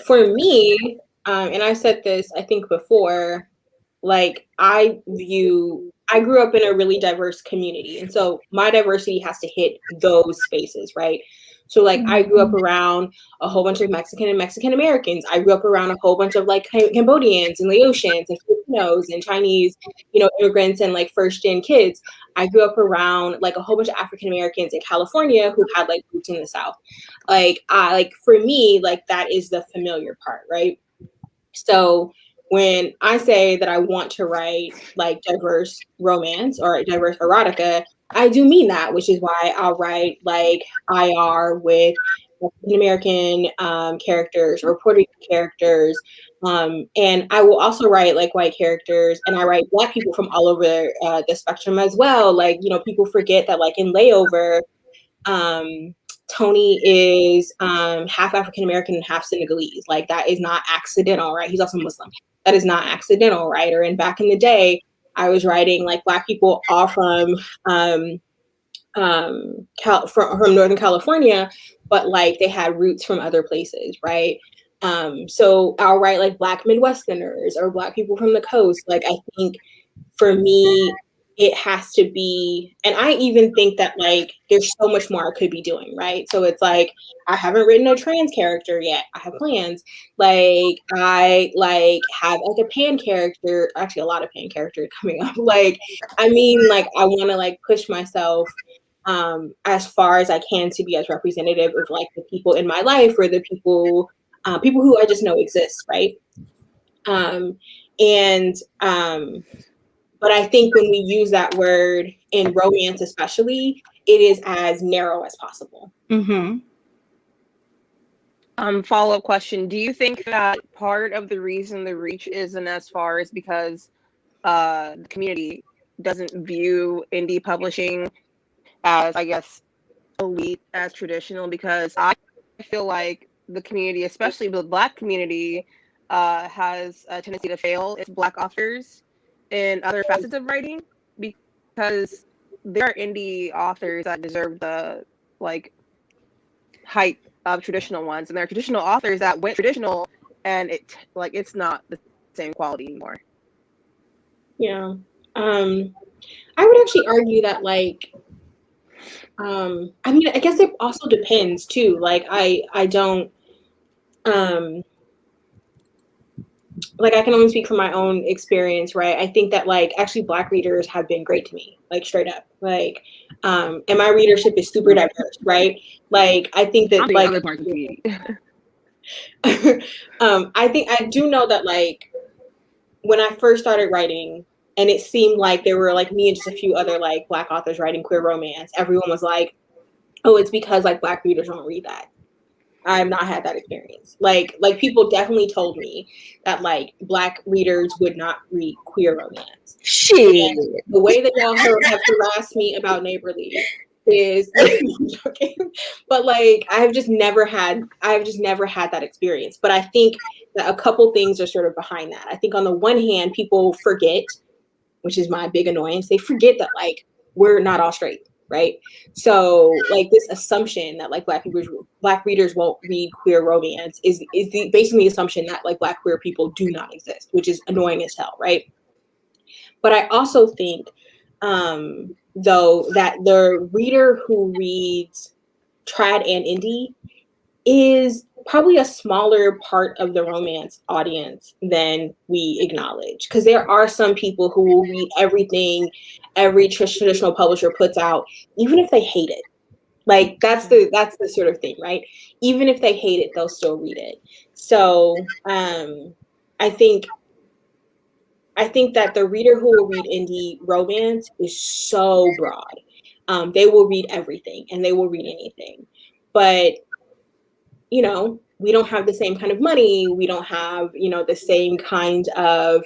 For me, and I said this I think before, like I grew up in a really diverse community, and so my diversity has to hit those spaces, right? So like I grew up around a whole bunch of Mexican and Mexican Americans. I grew up around a whole bunch of like Cambodians and Laotians and Filipinos and Chinese, immigrants and like first gen kids. I grew up around like a whole bunch of African Americans in California who had like roots in the South. For me, like that is the familiar part, right? So when I say that I want to write like diverse romance or diverse erotica, I do mean that, which is why I'll write like IR with African American characters or Puerto Rican characters. And I will also write like white characters, and I write Black people from all over the spectrum as well. Like, people forget that like in Layover, Tony is half African American and half Senegalese. Like that is not accidental, right? He's also Muslim. That is not accidental, right? Or and back in the day, I was writing like Black people all from Northern California, but like they had roots from other places, right? So I'll write like Black Midwesterners or Black people from the coast. Like I think for me, it has to be, and I even think that like there's so much more I could be doing, right? So it's like I haven't written a trans character yet. I have plans. Like I like have like a pan character, actually a lot of pan characters coming up. Like I mean, like I want to like push myself as far as I can to be as representative of like the people in my life or the people who I just know exist, right? But I think when we use that word in romance, especially, it is as narrow as possible. Mm-hmm. Follow-up question. Do you think that part of the reason the reach isn't as far is because the community doesn't view indie publishing as, I guess, elite as traditional? Because I feel like the community, especially the Black community, has a tendency to fail its Black authors in other facets of writing, because there are indie authors that deserve the like hype of traditional ones, and there are traditional authors that went traditional, and it's not the same quality anymore. Yeah. I would actually argue that like, I mean, I guess it also depends too. Like I don't, like I can only speak from my own experience, right? I think that like actually Black readers have been great to me, like straight up. Like, and my readership is super diverse, right? Like I think that like other parts of the community. I do know that like when I first started writing and it seemed like there were like me and just a few other like Black authors writing queer romance, everyone was like, oh, it's because like Black readers don't read that. I have not had that experience. Like people definitely told me that like Black readers would not read queer romance. Shit. And the way that y'all have harassed me about Neighborly is okay. But like I've just never had that experience. But I think that a couple things are sort of behind that. I think on the one hand, people forget, which is my big annoyance, they forget that like we're not all straight. Right. So like this assumption that like Black readers won't read queer romance is basically the assumption that like Black queer people do not exist, which is annoying as hell. Right. But I also think, though, that the reader who reads trad and indie is probably a smaller part of the romance audience than we acknowledge. Because there are some people who will read everything every traditional publisher puts out, even if they hate it. Like that's the sort of thing, right? Even if they hate it, they'll still read it. So I think that the reader who will read indie romance is so broad. They will read everything and they will read anything. But you know, we don't have the same kind of money. We don't have, you know, the same kind of,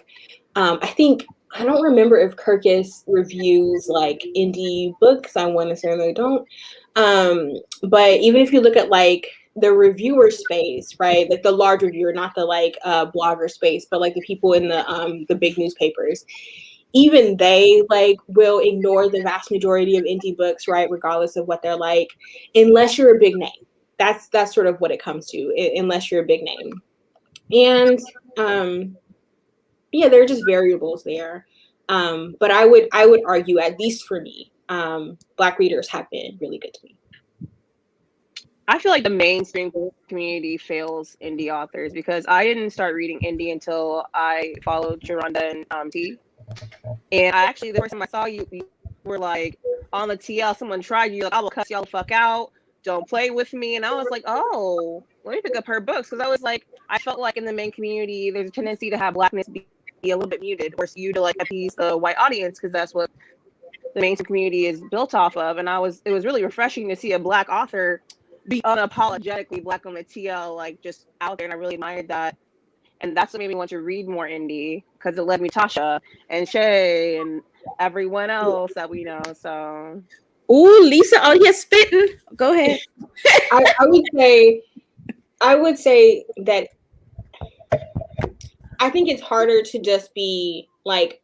I don't remember if Kirkus reviews like indie books. I want to say they don't. But even if you look at like the reviewer space, right? Like the large reviewer, not the like blogger space, but like the people in the big newspapers, even they like will ignore the vast majority of indie books, right? Regardless of what they're like, unless you're a big name. That's sort of what it comes to, unless you're a big name. And yeah, there are just variables there. But I would argue, at least for me, Black readers have been really good to me. I feel like the mainstream community fails indie authors because I didn't start reading indie until I followed Sharonda and T. And I actually, the first time I saw you, you were like on the TL, someone tried you, like, I will cuss y'all the fuck out. Don't play with me. And I was like, oh, let me pick up her books. Because I was like, I felt like in the main community, there's a tendency to have Blackness be a little bit muted, or you to like appease the white audience, because that's what the mainstream community is built off of. And it was really refreshing to see a Black author be unapologetically Black on the TL, like just out there. And I really admired that. And that's what made me want to read more indie, because it led me Tasha and Shay and everyone else that we know. So, Ooh, Lisa, oh, you're spitting. Go ahead. I would say that I think it's harder to just be like,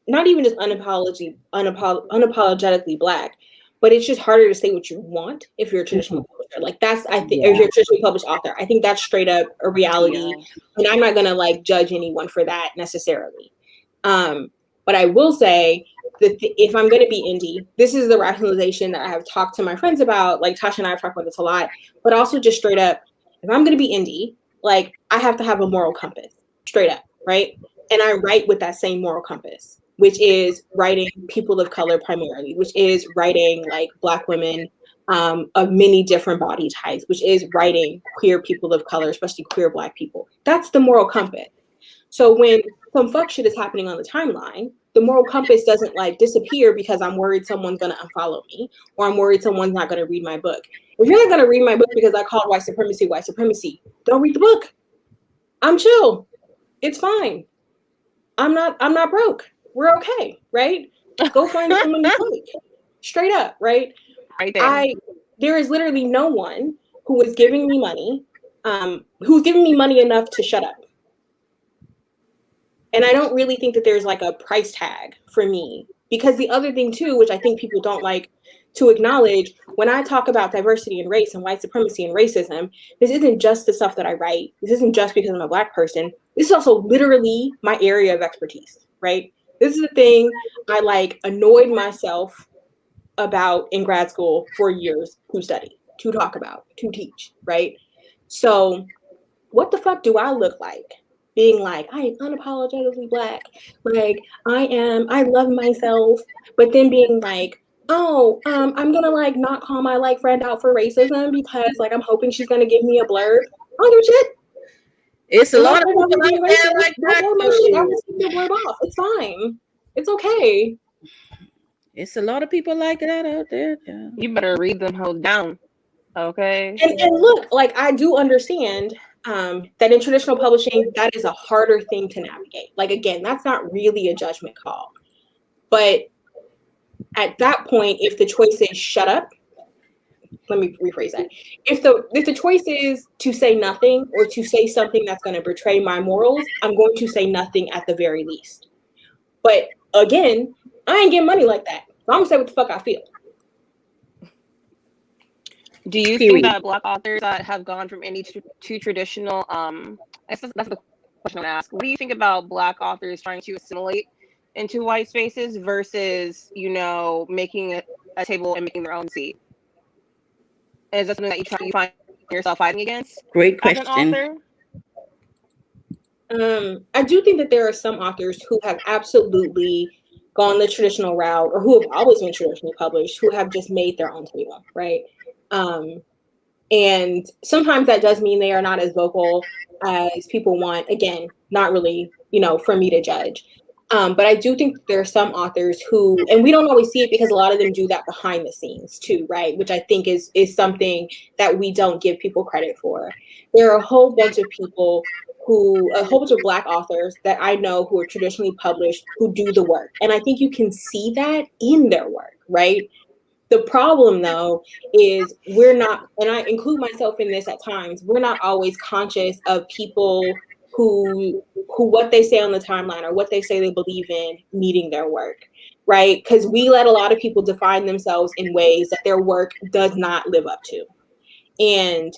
not even just unapologetically Black, but it's just harder to say what you want if you're a traditional publisher. Like that's, I think, if you're a traditionally published author, I think that's straight up a reality. And I'm not gonna like judge anyone for that necessarily. But I will say that if I'm gonna be indie, this is the rationalization that I have talked to my friends about. Like Tasha and I have talked about this a lot, but also just straight up, if I'm gonna be indie, like I have to have a moral compass, straight up, right? And I write with that same moral compass, which is writing people of color primarily, which is writing like Black women of many different body types, which is writing queer people of color, especially queer Black people. That's the moral compass. So when some fuck shit is happening on the timeline, the moral compass doesn't like disappear because I'm worried someone's gonna unfollow me, or I'm worried someone's not gonna read my book. If you're not gonna read my book because I called white supremacy, don't read the book. I'm chill. It's fine. I'm not broke. We're okay, right? Go find someone you like. Straight up, right? Right there. There is literally no one who is giving me money, who's giving me money enough to shut up. And I don't really think that there's like a price tag for me, because the other thing too, which I think people don't like to acknowledge when I talk about diversity and race and white supremacy and racism, this isn't just the stuff that I write. This isn't just because I'm a Black person. This is also literally my area of expertise, right? This is the thing I like annoyed myself about in grad school for years to study, to talk about, to teach, right? So what the fuck do I look like being like, I am unapologetically Black, like I love myself, but then being like, oh, I'm gonna like not call my like friend out for racism because like I'm hoping she's gonna give me a blurb. I don't give a shit. It's a lot of people Don't like that. Like that. blur my shit. I'll just take the blurb off. It's fine. It's okay. It's a lot of people like that out there. Yeah. You better read them hoes down. Okay. And look, like I do understand that in traditional publishing, that is a harder thing to navigate. Like again, that's not really a judgment call. But at that point, if the choice is shut up, let me rephrase that. If the choice is to say nothing or to say something that's going to betray my morals, I'm going to say nothing at the very least. But again, I ain't getting money like that. So I'm gonna say what the fuck I feel. Do you think that Black authors that have gone from indie to traditional, that's the question I'm gonna ask. What do you think about Black authors trying to assimilate into white spaces versus, you know, making a table and making their own seat? Is that something that you find yourself fighting against? Great As an question. author? I do think that there are some authors who have absolutely gone the traditional route or who have always been traditionally published who have just made their own table, right? And sometimes that does mean they are not as vocal as people want. Again, not really, you know, for me to judge. But I do think there are some authors who, and we don't always see it because a lot of them do that behind the scenes too, right? Which I think is something that we don't give people credit for. There are a whole bunch of people a whole bunch of Black authors that I know who are traditionally published who do the work. And I think you can see that in their work, right? The problem though is we're not, and I include myself in this at times, we're not always conscious of people who what they say on the timeline or what they say they believe in meeting their work, right? Because we let a lot of people define themselves in ways that their work does not live up to. And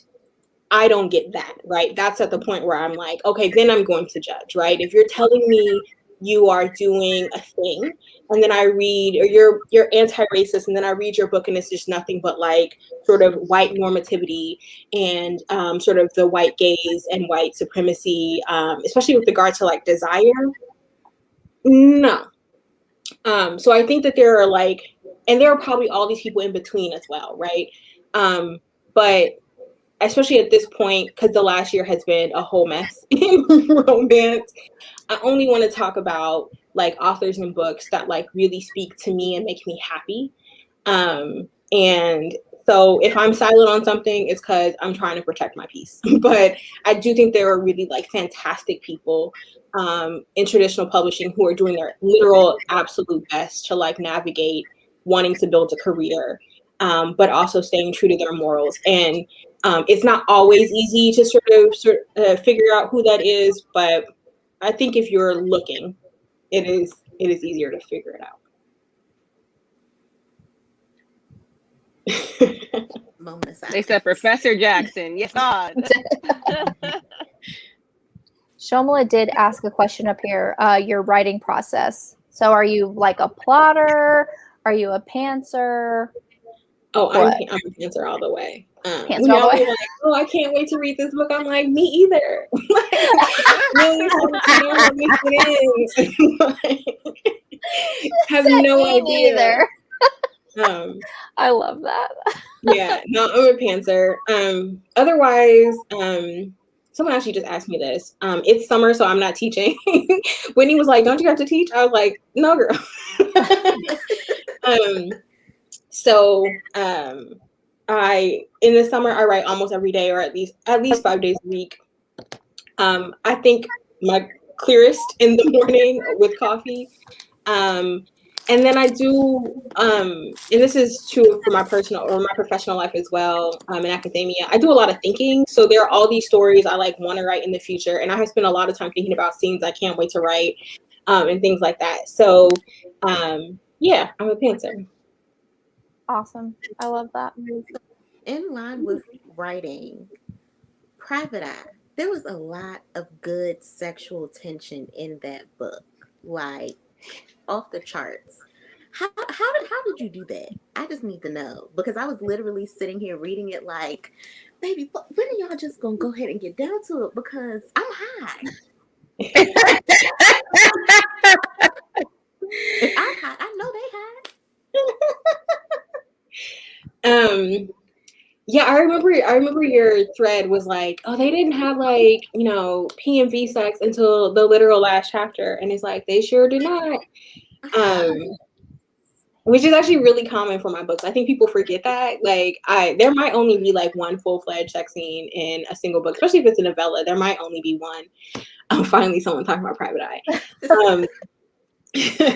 I don't get that, right? That's at the point where I'm like, okay, then I'm going to judge, right? If you're telling me you are doing a thing and then I read, or you're anti-racist and then I read your book and it's just nothing but like sort of white normativity and sort of the white gaze and white supremacy, especially with regard to like desire, no. So I think that there are like, and there are probably all these people in between as well, right? But especially at this point, because the last year has been a whole mess in romance, I only want to talk about like authors and books that like really speak to me and make me happy. And so if I'm silent on something, it's because I'm trying to protect my peace. But I do think there are really like fantastic people in traditional publishing who are doing their literal absolute best to like navigate wanting to build a career, but also staying true to their morals. And it's not always easy to sort of figure out who that is, but I think if you're looking, it is easier to figure it out. They said Professor Jackson. Yes, God. Shomala did ask a question up here, your writing process. So are you like a plotter? Are you a pantser? Oh, I'm a pantser all the way. Pantser all the way. Like, oh, I can't wait to read this book. I'm like, me either. Have no idea. Either. I love that. Yeah, no, I'm a pantser. Otherwise, someone actually just asked me this. It's summer, so I'm not teaching. Whitney was like, "Don't you have to teach?" I was like, "No, girl." So in the summer I write almost every day, or at least 5 days a week. I think my clearest in the morning with coffee. And then I do, and this is true for my personal or my professional life as well, in academia, I do a lot of thinking. So there are all these stories I like want to write in the future. And I have spent a lot of time thinking about scenes I can't wait to write, and things like that. So yeah, I'm a pantser. Awesome. I love that. In line with writing Private Eye, there was a lot of good sexual tension in that book, like off the charts. How did you do that? I just need to know, because I was literally sitting here reading it like, baby, when are y'all just gonna go ahead and get down to it? Because I'm high. If I'm high, I know they high. Yeah, I remember your thread was like, oh, they didn't have like, PMV sex until the literal last chapter. And it's like, they sure did not. Which is actually really common for my books. I think people forget that. Like, there might only be like one full-fledged sex scene in a single book, especially if it's a novella. There might only be one. Finally, someone talking about Private Eye. In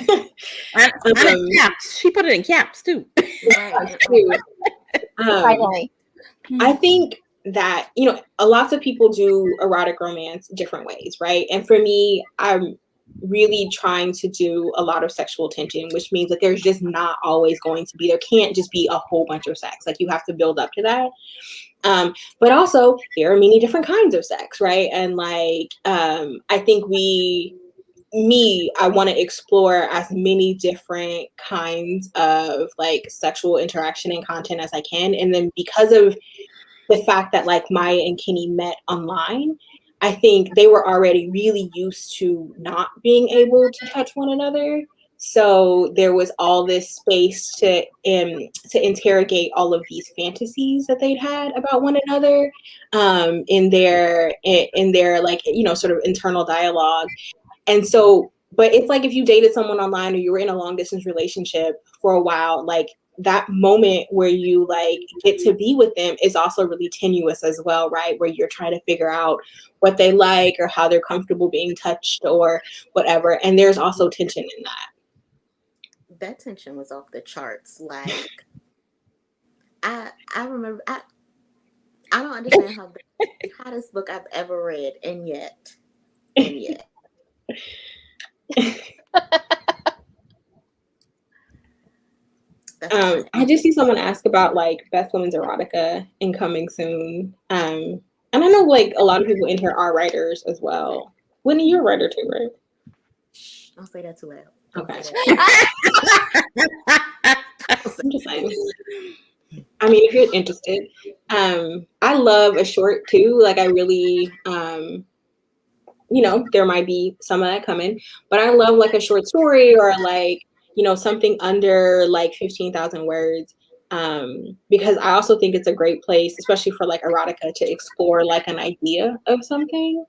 caps. She put it in caps too. Finally. I think that, lots of people do erotic romance different ways, right? And for me, I'm really trying to do a lot of sexual tension, which means that there's just not always going to be, there can't just be a whole bunch of sex. Like, you have to build up to that. But also there are many different kinds of sex, right? And like, I think I want to explore as many different kinds of like sexual interaction and content as I can. And then because of the fact that like Maya and Kenny met online, I think they were already really used to not being able to touch one another. So there was all this space to interrogate all of these fantasies that they'd had about one another, in their like, sort of internal dialogue. And so, but it's like if you dated someone online or you were in a long distance relationship for a while, like that moment where you like get to be with them is also really tenuous as well, right? Where you're trying to figure out what they like or how they're comfortable being touched or whatever. And there's also tension in that. That tension was off the charts. Like, I remember, I don't understand how the hottest book I've ever read, and yet. I just see someone ask about like Best Women's Erotica incoming soon. And I know like a lot of people in here are writers as well. Whitney, you're a writer too, right? Don't say that too loud. Okay. I'm just saying. I mean, if you're interested, I love a short too. Like, I really, there might be some of that coming, but I love like a short story or like, something under like 15,000 words. Because I also think it's a great place, especially for like erotica, to explore like an idea of something.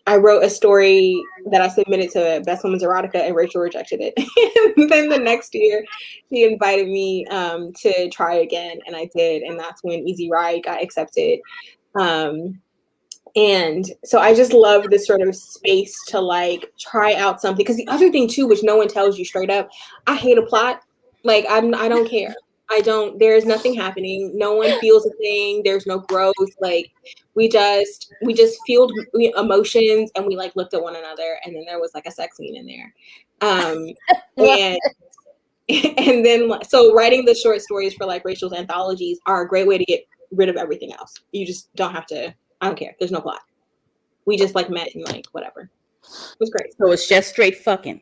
I wrote a story that I submitted to Best Women's Erotica, and Rachel rejected it. And then the next year, she invited me to try again, and I did, and that's when Easy Ride got accepted. And so I just love this sort of space to like try out something. Because the other thing too, which no one tells you straight up, I hate a plot. Like, I don't care. There's nothing happening. No one feels a thing. There's no growth. Like, we just feel emotions, and we like looked at one another, and then there was like a sex scene in there. And then, so writing the short stories for like Rachel's anthologies are a great way to get rid of everything else. You just don't have to, I don't care. There's no plot. We just like met and like whatever. It was great. So it's just straight fucking.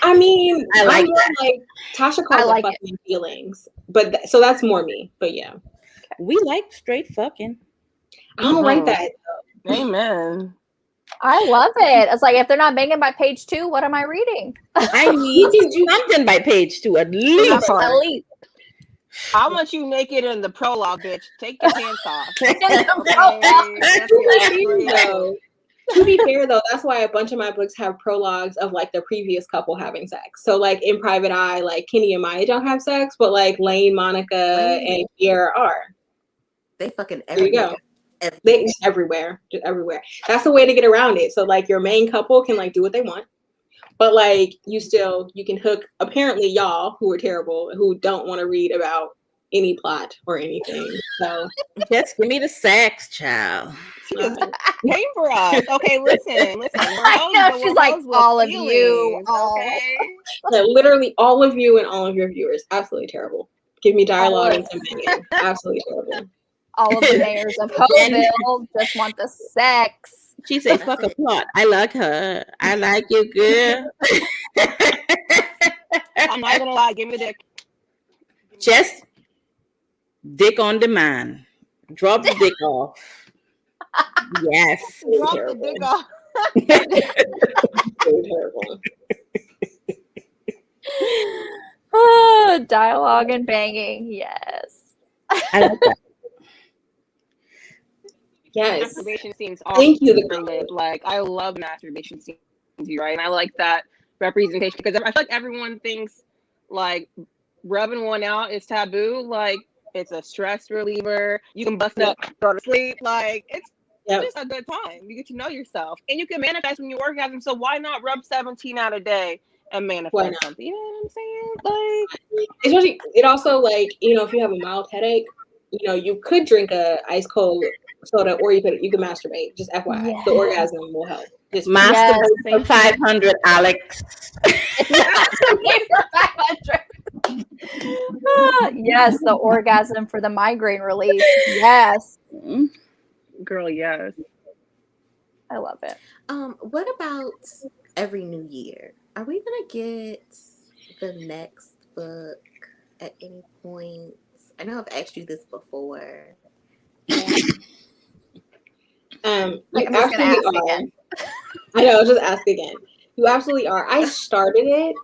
I mean, I like that. Like Tasha calls it fucking feelings, but so that's more me. But yeah, we like straight fucking. I don't write that. Amen. I love it. It's like, if they're not banging by page 2, what am I reading? I need something by page 2 at least. At least. I want you naked in the prologue, bitch. Take your pants off. To be fair, though, that's why a bunch of my books have prologues of like the previous couple having sex. So like in Private Eye, like Kenny and Maya don't have sex, but like Lane, Monica, and Kiera are. They fucking everywhere. They everywhere, just everywhere. That's the way to get around it. So like your main couple can like do what they want, but like you can hook apparently y'all who are terrible, who don't want to read about any plot or anything. So Just give me the sex, child. She just came for us. Okay, listen. We're I hoes, know, but she's we're like, hoes with all of you, feelings, all. okay? yeah, literally all of you and all of your viewers, absolutely terrible. Give me dialogue and some banging. Absolutely terrible. All of the mayors of Hoeville just want the sex. She said, fuck a plot. I like her. I like you, girl. I'm not gonna lie. Give me the dick. Just dick on demand. Drop the dick off. Yes. Drop the Terrible. dick off. Very terrible. Oh, dialogue and banging, yes. I like that. Yes. Masturbation seems Thank you, the awesome. Like, I love masturbation scenes, right? And I like that representation because I feel like everyone thinks like rubbing one out is taboo. Like, it's a stress reliever. You can bust up, go to sleep. Like, it's just a good time. You get to know yourself, and you can manifest when you orgasm. So why not rub 17 out a day and manifest something? You know what I'm saying? Like, especially, it also, like, you know, if you have a mild headache, you know, you could drink a ice cold soda, or you could masturbate. Just FYI, Yes. the orgasm will help. Just Masturbate for 500, Alex. Masturbate for 500. Yes, the orgasm for the migraine relief. Yes. girl, yes. I love it. What about every new year? Are we gonna get the next book at any point? I know I've asked you this before. You I'm just gonna ask again. I know, just ask again. You absolutely are. I started it,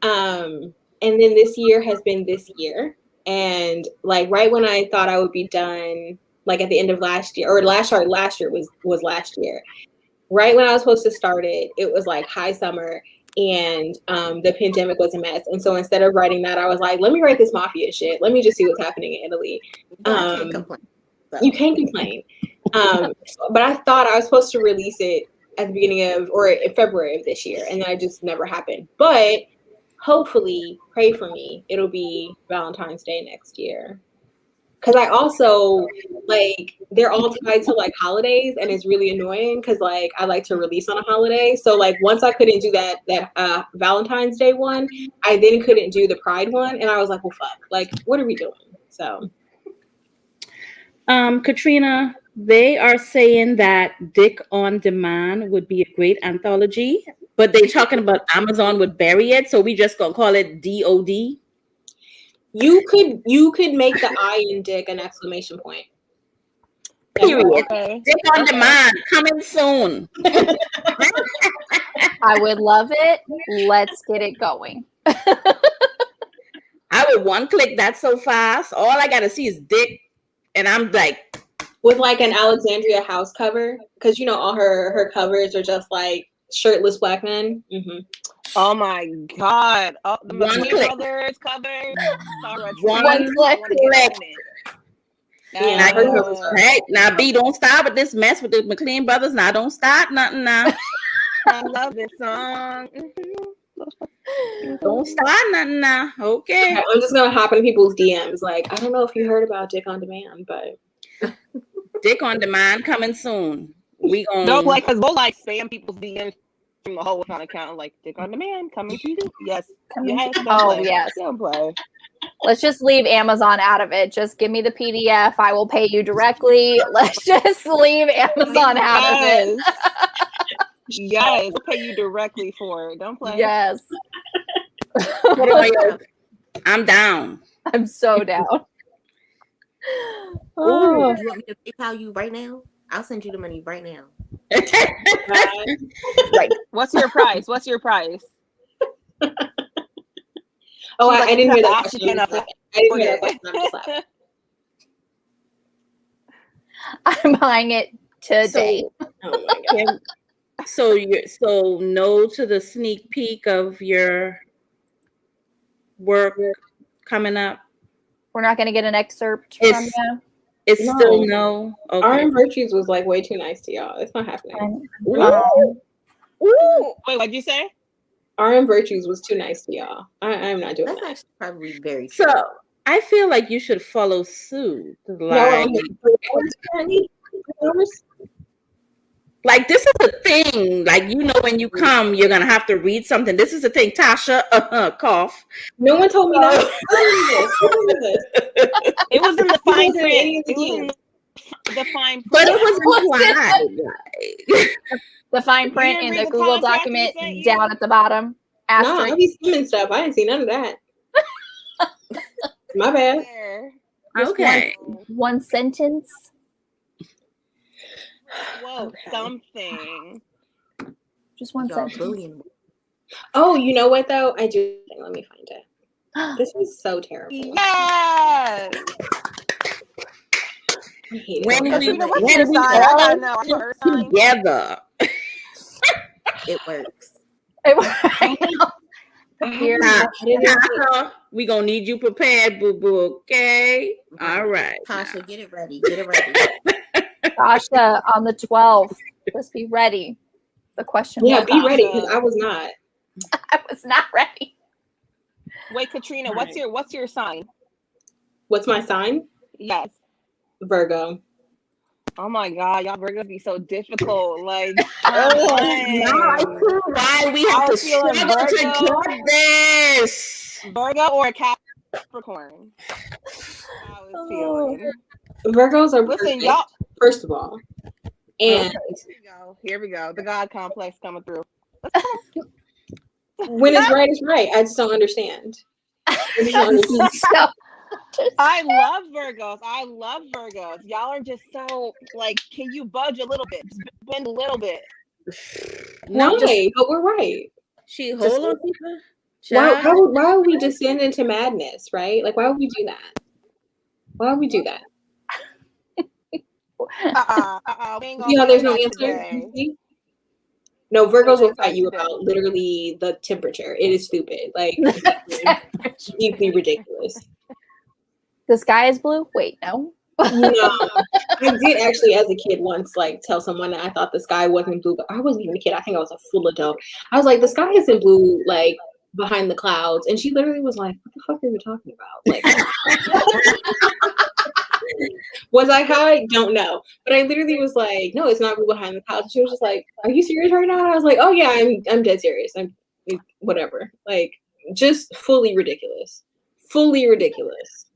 and then this year has been this year, and like right when I thought I would be done, like at the end of last year, or last year was last year. Right when I was supposed to start it, it was like high summer, and the pandemic was a mess. And so instead of writing that, I was like, let me write this mafia shit. Let me just see what's happening in Italy. I can't complain. So. You can't complain. But I thought I was supposed to release it at the beginning of, or in February of this year, and that just never happened. But hopefully, pray for me, it'll be Valentine's Day next year. Because I also, like, they're all tied to, like, holidays, and it's really annoying because, like, I like to release on a holiday. So, like, once I couldn't do that Valentine's Day one, I then couldn't do the Pride one, and I was like, well, fuck. Like, what are we doing? So. Katrina, they are saying that Dick on Demand would be a great anthology, but they're talking about Amazon would bury it, so we just gonna call it DOD. You could make the I in Dick an exclamation point. Period. Okay. Dick on Demand coming soon. I would love it. Let's get it going. I would one click that so fast. All I gotta see is Dick, and I'm like, with like an Alexandria House cover, because you know all her covers are just like shirtless black men. Mm-hmm. Oh my God! Oh, the One click. Brothers cover. One click. Yeah, right now, B, don't start with this mess with the McLean brothers. Now, don't start nothing now. I love this song. Don't start nothing now. Okay. I'm just gonna hop in people's DMs. Like, I don't know if you heard about Dick on Demand, but Dick on Demand coming soon. We gonna no, like, because we'll like spam people's DMs from the Hoe-Athon account, like Dick on Demand coming to you. Yes. Yes. Don't play. Let's just leave Amazon out of it. Just give me the PDF. I will pay you directly. Let's just leave Amazon out of it. Yes, we'll pay you directly for it. Don't play. Yes. I'm down. I'm so down. Ooh, you want me to PayPal you right now? I'll send you the money right now. Right. What's your price? What's your price? Oh, I didn't hear that question. I'm buying it today. Oh my God. So no to the sneak peek of your work coming up. We're not going to get an excerpt from you. It's still no. Okay. RM Virtues was like way too nice to y'all. It's not happening. Ooh. Wait, what'd you say? RM Virtues was too nice to y'all. I'm not doing That's that. actually probably very so. true. I feel like you should follow suit. Y'all are Like, on the 3 hours currently? 3 hours? like this is a thing. Like, you know, when you come, you're gonna have to read something. This is the thing. Tasha, cough. No one told me that. Who told me this? It was in the fine Who told print. any of the It was in DMs? the fine print. But it was implied. The fine print didn't in read the the Google contract document we sent you? down at the bottom. No, Asterisk. I be skimming stuff. I didn't see none of that. My bad. There. Okay. One sentence. Whoa, Okay. something. Just one Y'all sentence. bullying. Oh, you know what though? I do. Let me find it. This is so terrible. Yes. I hate it. When we- Katrina, what's when your we sign? I all gotta know. Are you an earth sign? Together. It works. I know. Here. Tasha, we gonna need you prepared, boo boo. Okay. All right. Tasha, get it ready. Get it ready. Tasha on the 12th. Just be ready. The question Yeah, was be ready Tasha. because I was not. I was not ready. Wait, Katrina, what's your sign? What's my sign? Yes. Virgo. Oh my God, y'all Virgos be so difficult. Like, Oh, no, why we have I to was feeling struggle to Virgo. get this? Virgo or a Capricorn. I was feeling. Virgos are Listen, perfect, y'all. first of all. And Here we go. The God complex coming through. when it's right, it's right. I just don't understand. I just don't understand. So, I love Virgos. Y'all are just so like, can you budge a little bit? Just bend a little bit. No way, but we're right. She hold on, people. Why would we descend into madness, right? Like, why would we do that? Why would we do that? We ain't gonna See how be there's on no that answer? today. See? No, Virgos will Today. fight you about literally the temperature. It is stupid. Like, deeply ridiculous. the sky is blue? Wait, no. No, I did actually, as a kid, once like tell someone that I thought the sky wasn't blue, but I wasn't even a kid. I think I was a full adult. I was like, the sky isn't blue, like behind the clouds, and she literally was like, "What the fuck are you talking about?" Like, was I high? Don't know, but I literally was like, "No, it's not blue behind the clouds." She was just like, "Are you serious right now?" And I was like, "Oh yeah, I'm dead serious. I'm whatever." Like, just fully ridiculous, fully ridiculous.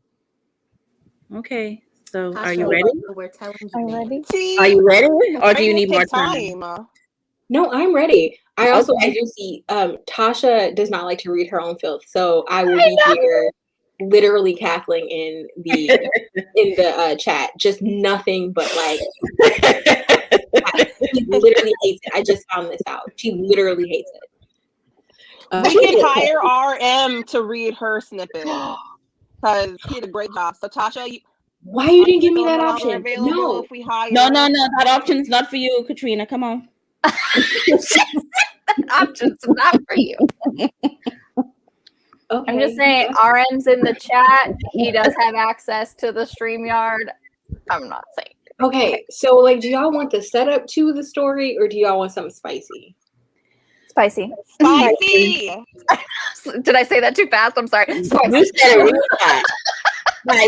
Okay. So, Tasha, are you ready? We're telling you. Are you ready? See, Are you ready, or do you need more time? time? No, I'm ready. I also Okay. I do see Tasha does not like to read her own filth, so I will be here literally cackling in the chat, just nothing but like she literally hates it. I just found this out. She literally hates it. We can hire RM to read her snippet because he did a great job. So Tasha, why you didn't give me no that longer option? available No. if we hire. No, that option's not for you, Katrina. Come on. Options not for you. Okay. I'm just saying, RM's in the chat. He does have access to the StreamYard. I'm not saying. Okay, so like, do y'all want the setup to the story, or do y'all want something spicy? Spicy. Spicy. Did I say that too fast? I'm sorry. You said it real fast.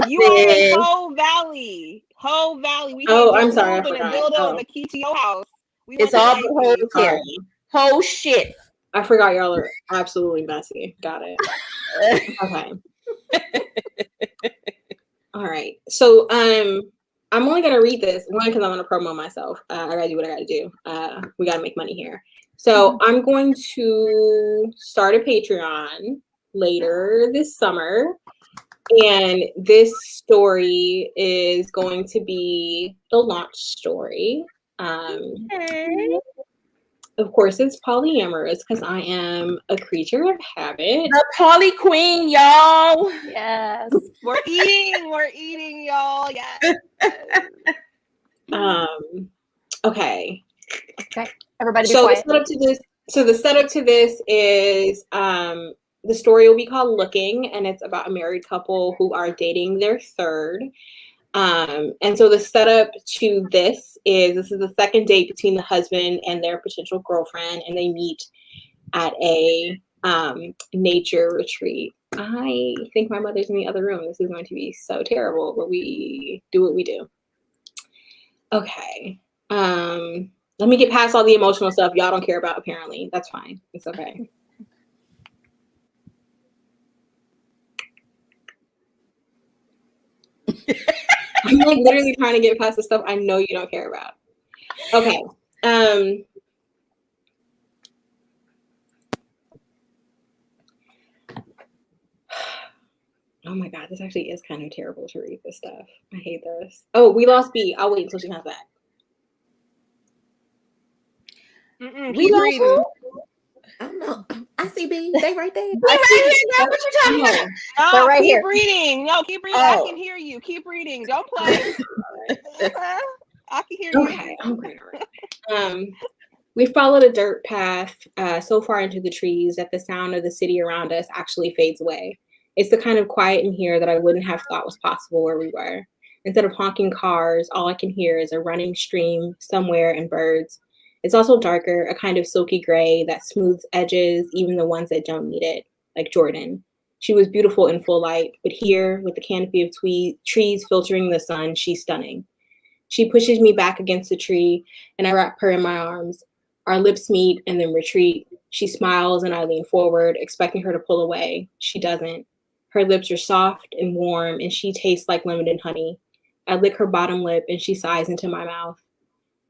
You are in Hoe Valley. Hoe Valley. We I'm sorry, I and forgot. dildo in the KTO house. We It's want all spicy. the hoes here. Sorry. Whole shit. I forgot y'all are absolutely messy. Got it. Okay. All right. So I'm only gonna read this one because I'm gonna promo myself. I gotta do what I gotta do. We gotta make money here. So I'm going to start a Patreon later this summer. And this story is going to be the launch story. Of course, it's polyamorous because I am a creature of habit. The Polly Queen, y'all. Yes. We're eating, y'all. Yes. Okay. Okay. Everybody be So quiet. the setup to this is the story will be called Looking, and it's about a married couple who are dating their third. And so the setup to this is the second date between the husband and their potential girlfriend, and they meet at a nature retreat. I think my mother's in the other room. This is going to be so terrible, but we do what we do. Okay. Let me get past all the emotional stuff y'all don't care about, apparently. That's fine. It's okay. I'm like literally trying to get past the stuff I know you don't care about. Okay. Oh my God, this actually is kind of terrible to read this stuff. I hate this. Oh, we lost B. I'll wait until she comes back. We lost who? I don't know. I see B. They right there. Right here, girl. What you talking about? No, They're right keep here. reading. No, keep reading. Oh. I can hear you. Keep reading. Don't play. I can hear you. Okay. We followed a dirt path so far into the trees that the sound of the city around us actually fades away. It's the kind of quiet in here that I wouldn't have thought was possible where we were. Instead of honking cars, all I can hear is a running stream somewhere and birds. It's also darker, a kind of silky gray that smooths edges, even the ones that don't need it, like Jordan. She was beautiful in full light, but here, with the canopy of trees filtering the sun, she's stunning. She pushes me back against the tree, and I wrap her in my arms. Our lips meet and then retreat. She smiles, and I lean forward, expecting her to pull away. She doesn't. Her lips are soft and warm, and she tastes like lemon and honey. I lick her bottom lip, and she sighs into my mouth.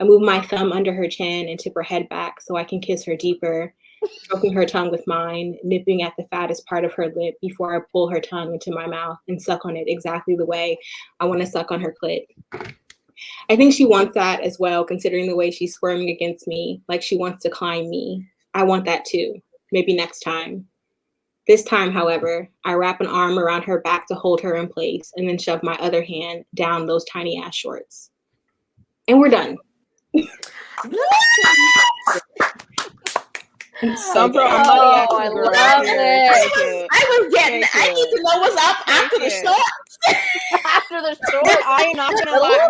I move my thumb under her chin and tip her head back so I can kiss her deeper, stroking her tongue with mine, nipping at the fattest part of her lip before I pull her tongue into my mouth and suck on it exactly the way I want to suck on her clit. I think she wants that as well, considering the way she's squirming against me, like she wants to climb me. I want that too, maybe next time. This time, however, I wrap an arm around her back to hold her in place and then shove my other hand down those tiny ass shorts. And we're done. So Oh, I love it. I was getting. Thank I you. need to know what's up after the Thank short. After the short. But I am not gonna lie.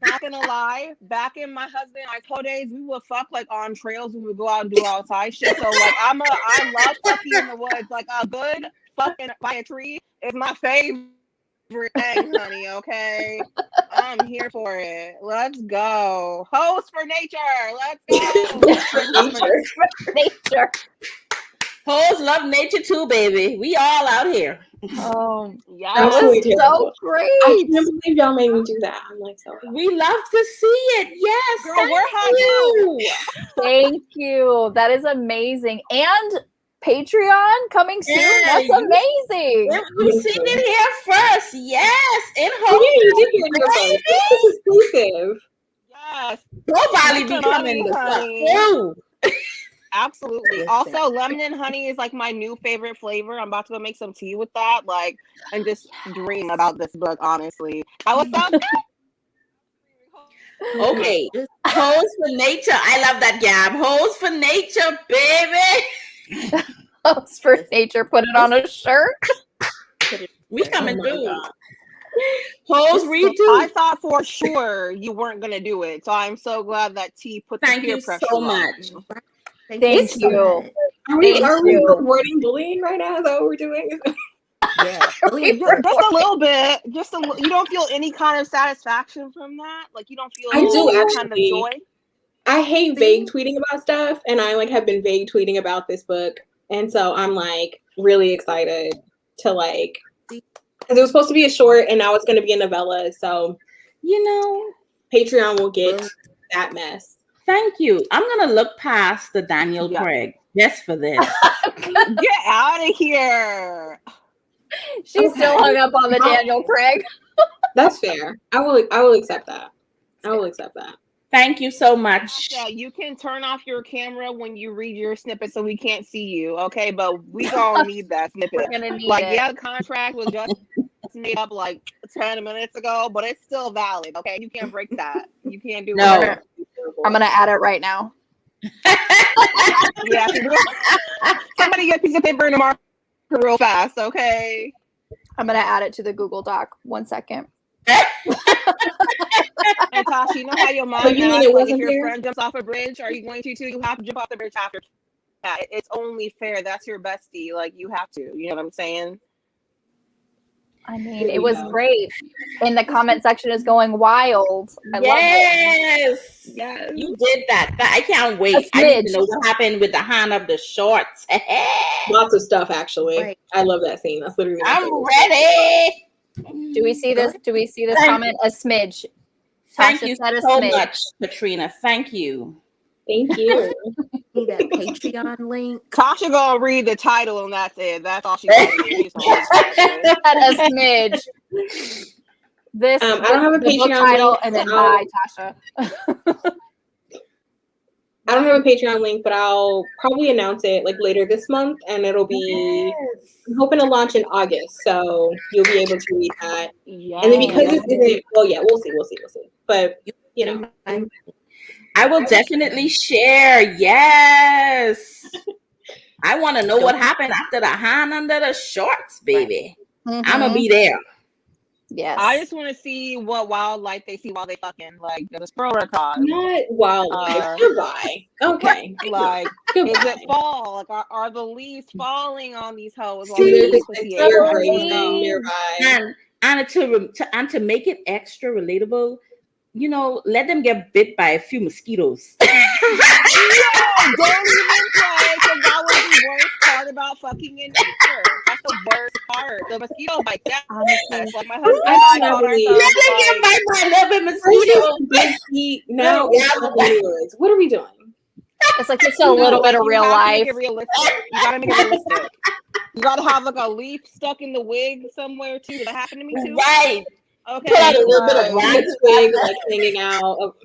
Not gonna lie. Back in my husband and I days, we would fuck like on trails. We would go out and do outside shit. So like I love fucking in the woods. Like a good fucking by a tree is my favorite thing, honey. Okay, I'm here for it. Let's go. Host for nature. Let's go. Nature. Hoes love nature too, baby. We all out here. Oh, Yeah. that Absolutely was so terrible. I great. can't believe y'all made me do that. I'm like so happy. We love to see it. Yes. Girl, thank we're hot you. Thank you. That is amazing. And Patreon coming soon. Yeah, That's amazing. You seen it here first. Yes. In Oh, home. yeah, you did hear it first. This is exclusive. Yes. Nobody be Honey, coming the fuck honey. through. Absolutely. Listen. Also, lemon and honey is like my new favorite flavor. I'm about to go make some tea with that. Like, and just dream about this book, honestly. What's up? Okay. Hoes for nature. I love that gab. Hoes for nature, baby. Host for nature. Put it on a shirt. We coming Oh my through. God. Hoes read too. I thought for sure you weren't gonna do it, so I'm so glad that T put the Thank peer you pressure so on much. you. Thank you. Are we Thank you. rewarding bullying right now? Is that what we're doing? Yeah. Just a little bit. You don't feel any kind of satisfaction from that? Like you don't feel I do, any kind of actually. joy? I hate vague tweeting about stuff, and I like have been vague tweeting about this book, and so I'm like really excited to like because it was supposed to be a short, and now it's going to be a novella. So You know, Patreon will get that mess. thank you. I'm gonna look past the Daniel Yeah. Craig just for this. Get out of here. She's still hung up on the Oh. Daniel Craig. That's fair. I will accept that. I will accept that. Thank you so much. Yeah, you can turn off your camera when you read your snippet so we can't see you, okay? But we don't need that We're snippet. gonna need Like, it. yeah, the contract was just made up like 10 minutes ago, but it's still valid, okay? You can't break that. You can't do No. it. I'm gonna add it right now. Yeah, somebody get a piece of paper and a marker real fast, okay? I'm gonna add it to the Google Doc. 1 second. And Tasha, you know how your mom So you mean asks, it like, if wasn't your there? friend jumps off a bridge, are you going to too? You have to jump off the bridge after It's only fair. That's your bestie. Like, you have to. You know what I'm saying? I mean, it was great. And the comment section is going wild. I love Yes. Yes. You did that. I can't wait. I need to know what happened with the hand of the shorts. Lots of stuff, actually. Right. I love that scene. That's literally my I'm favorite. ready. Do we see this? Do we see this comment? A smidge. Thank Tasha you said a so smidge. much, Katrina. Thank you. Thank you. See that Patreon link? Tasha gonna read the title and that's it. That's all she's gonna do. She's gonna read the title. A smidge. This I don't have a the book Patreon title link, and then so bye, Tasha. I don't have a Patreon link, but I'll probably announce it like later this month, and it'll be. I'm hoping to launch in August, so you'll be able to read that. Yeah. And then because this isn't, well, yeah, we'll see. But you know, I will definitely share. Yes. I want to know what happened after the hand under the shorts, baby. I'm gonna be there. Yes. I just want to see what wildlife they see while they fucking, like, the squirrel record. not wildlife. Goodbye. Okay. Like, Goodbye. is it fall? Like, are the leaves falling on these hoes? while See, they're it's pussy air out? grazing nearby. And to make it extra relatable, you know, let them get bit by a few mosquitoes. Don't even play, because that was the worst part about fucking in nature. That's the worst part. The mosquito bite. Yes. Like, my husband and I called ourselves, Let them get bite by a little bit mosquito. Now it's woods. What are we doing? It's like just a little bit of you real have to life. make it realistic. You gotta make it realistic. You gotta have like a leaf stuck in the wig somewhere too. Did that happen to me too? Right. Okay. Put out a little bit of Black twig like hanging out. Oh,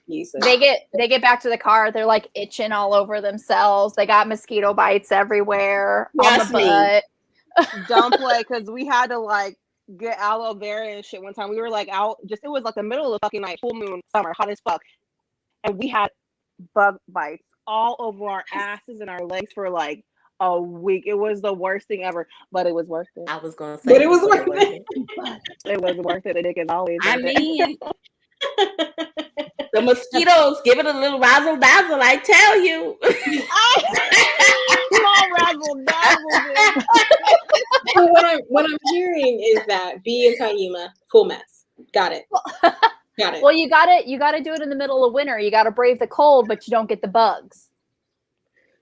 Jesus. They get back to the car. They're like itching all over themselves. They got mosquito bites everywhere on the butt. Don't play, because we had to like get aloe vera and shit one time. We were like out, just it was like the middle of the fucking night, full moon, summer, hot as fuck, and we had bug bites all over our asses and our legs for like a week. It was the worst thing ever, but it was worth it. I was gonna say, But it was worth it. It was worth it. The dick is always I worth it. mean, the mosquitoes give it a little razzle dazzle. I tell you. Small razzle dazzle. So what I'm hearing is that B and Taima, full mess. Got it. Got it. Well, you gotta do it in the middle of winter. You gotta brave the cold, but you don't get the bugs.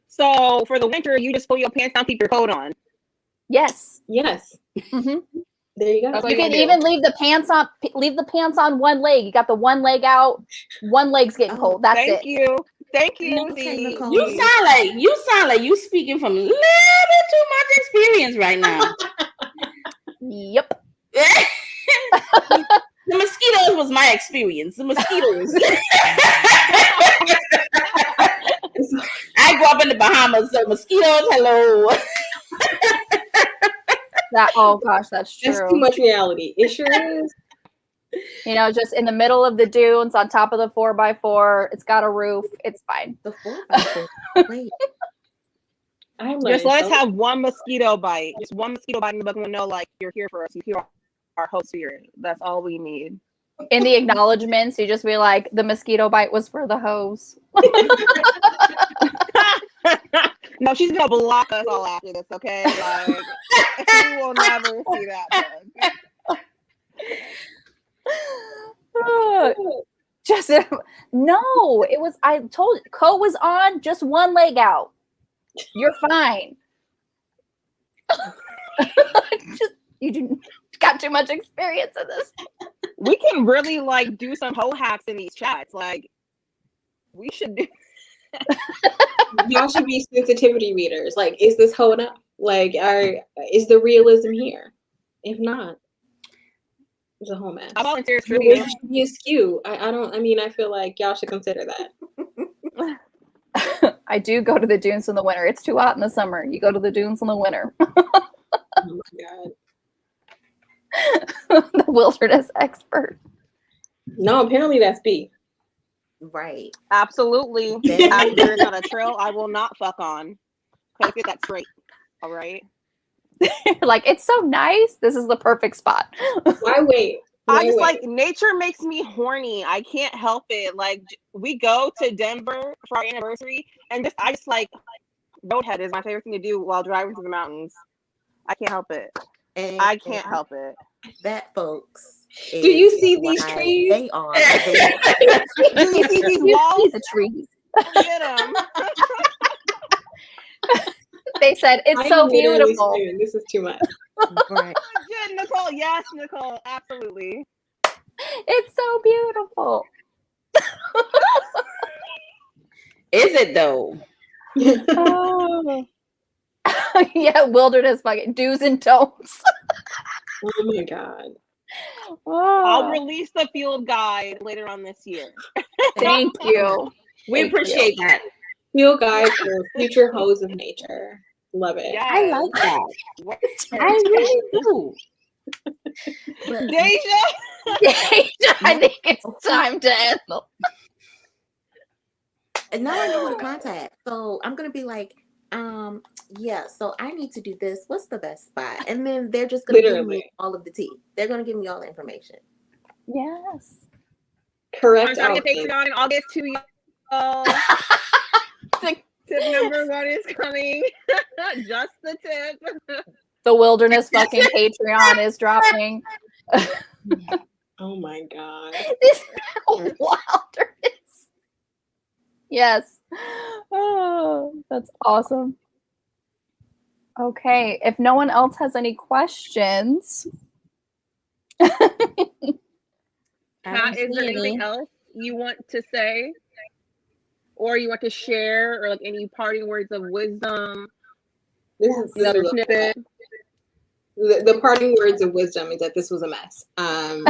So for the winter, you just pull your pants down, keep your coat on. Yes. Yes. Mm-hmm. There you go. That's what You you can gonna even leave the pants on. Leave the pants on one leg. You got the one leg out. One leg's getting cold. That's Thank it. you. Thank you. Okay, See, Nicole. You sound like you speaking from a little bit too much experience right now. Yep. The mosquitoes was my experience. The mosquitoes. I grew up in the Bahamas, so mosquitoes, hello. Oh gosh, that's true. That's too much reality. It sure is. You know, just in the middle of the dunes on top of the 4x4. It's got a roof. It's fine. The 4x4. Wait. just let us have one mosquito bite. Just one mosquito bite in the book, and we'll know like you're here for us. You hear our host spirit. That's all we need. In the acknowledgments, you just be like, the mosquito bite was for the hose. No, she's gonna block us all after this, okay? Like, we will never see that book. Just no, it was. I told Co was on just one leg out. You're fine. You got too much experience in this. We can really like do some hoe hacks in these chats. Like, we should do. Y'all should be sensitivity readers. Like, is this hoe enough? Like, is the realism here? If not, it's a whole mess. I volunteer trivia. It should be askew. I feel like y'all should consider that. I do go to the dunes in the winter. It's too hot in the summer. You go to the dunes in the winter. Oh my god. The wilderness expert. No, apparently that's B. Right. Absolutely. After it's on a trail, I will not fuck on. Let's get that straight. All right. Like, it's so nice. This is the perfect spot. Why wait? Like nature makes me horny. I can't help it. Like, we go to Denver for our anniversary, and I just like Roadhead is my favorite thing to do while driving through the mountains. I can't help it. And I can't help it. that, folks. Do you is see these why trees? They are. The Do you see these You walls? see the trees. Get them. They said it's I'm so literally beautiful. screaming, this is too much. right. Good, Nicole. Yes, Nicole. Absolutely. It's so beautiful. Is it though? Oh. Yeah, wilderness bucket do's and don'ts. Oh my god. I'll Oh, release the field guide later on this year. thank you. We Thank you. appreciate that. Field guide for future hoes of nature. Love it. Yes. I like that. I really do. But Deja. I think it's time to end. and now I know who to contact. So I'm gonna be like, yeah, so I need to do this. What's the best spot? And then they're just gonna give me Literally. all of the tea. They're gonna give me all the information. Yes. I'm Correct starting a outfit. Patreon in August 2, y'all. Tip number 1 is coming. Just the tip. The wilderness fucking Patreon is dropping. Oh my god. This wilderness. Yes. Oh, that's awesome. Okay, if no one else has any questions, Pat, don't is there see anything any. else you want to say? Or you want to share, or like any parting words of wisdom? This is Another a- snippet. the parting words of wisdom is that this was a mess. And,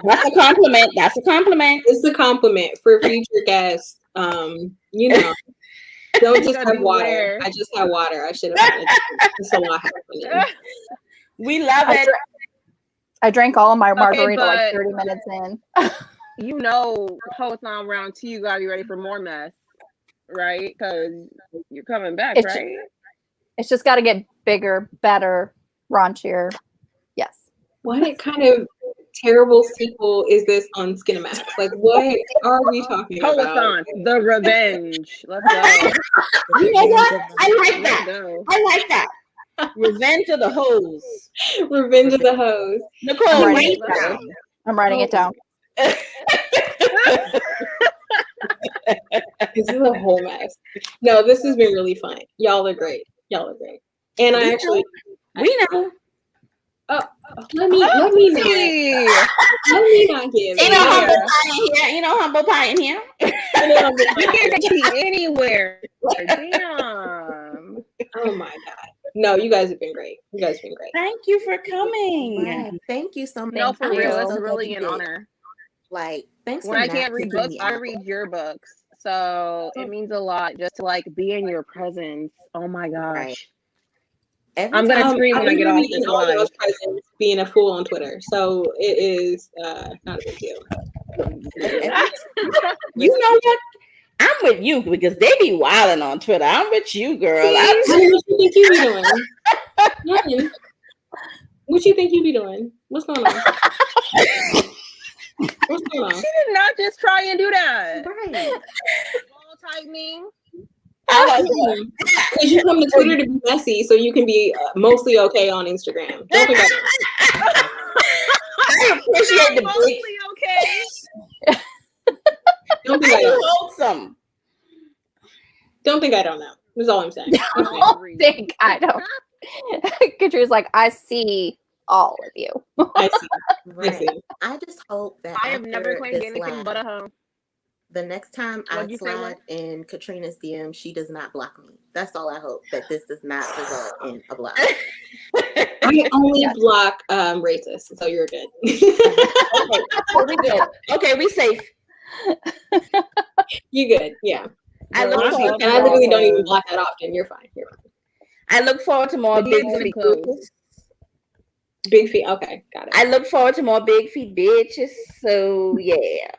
That's a compliment. That's a compliment. it's a compliment for future guests. You know, don't just have water. Beware. I just had water. I should have. It's a lot happening. We love I, it. dra- I drank all of my Okay, margarita like but- 30 minutes in. You know, Hoe-Athon round 2, you gotta be ready for more mess, right? Because you're coming back, It's- right? It's just got to get bigger, better, raunchier. Yes. What kind of terrible sequel is this on Skinamax? Like, what are we talking about? Hoe-Athon, the revenge. Let's go. You know what? I like Let's that. go. I like that. Revenge of the hoes. Revenge of the Hoes. Nicole, I'm write writing it it down. I'm writing it down. This is a whole mess. No, this has been really fun. Y'all are great. Y'all are great. And I actually We know. let me not Hey. give. Ain't no Yeah. humble pie in here. Ain't no humble pie in here. You can't take me anywhere. Damn. Oh my god. No, you guys have been great. You guys have been great. Thank you for coming. Right. Thank you so much. No, for I'm real. so It's glad really you an did. honor. Like, thanks When for I not can't read kicking books, me I out. read your books. So it means a lot just to like be in your presence. Oh my gosh. Right. Every I'm gonna time- scream when I get off literally this in all live. those presents being a fool on Twitter. So it is not a big deal. You know what? I'm with you because they be wilding on Twitter. I'm with you, girl. Honey, what you think you be doing? Nothing. What you think you be doing? What's going on? What's going on? She did not just try and do that. Right. Ball tightening. I like that. Because you come to Twitter to be messy, so you can be mostly okay on Instagram. Don't think about I appreciate the big. Mostly okay. Don't think I I don't. wholesome. Don't think I don't know. That's all I'm saying. Don't think I don't. Katrina's like, I see all of you. I see. I Right. see. I just hope that I have never after claimed this anything live, but a hoe. the next time I What'd you say, slide in Katrina's DM, she does not block me. That's all I hope, that this does not result in a block. I only block racists, so you're good. Okay, so we good. Okay, we safe. You good? Yeah. I look Honestly, forward. And I literally don't even block that often. You're fine. You're fine. I look forward to more The big DM's gonna be feet closed. bitches. Big feet. Okay, got it. I look forward to more big feet bitches. So yeah.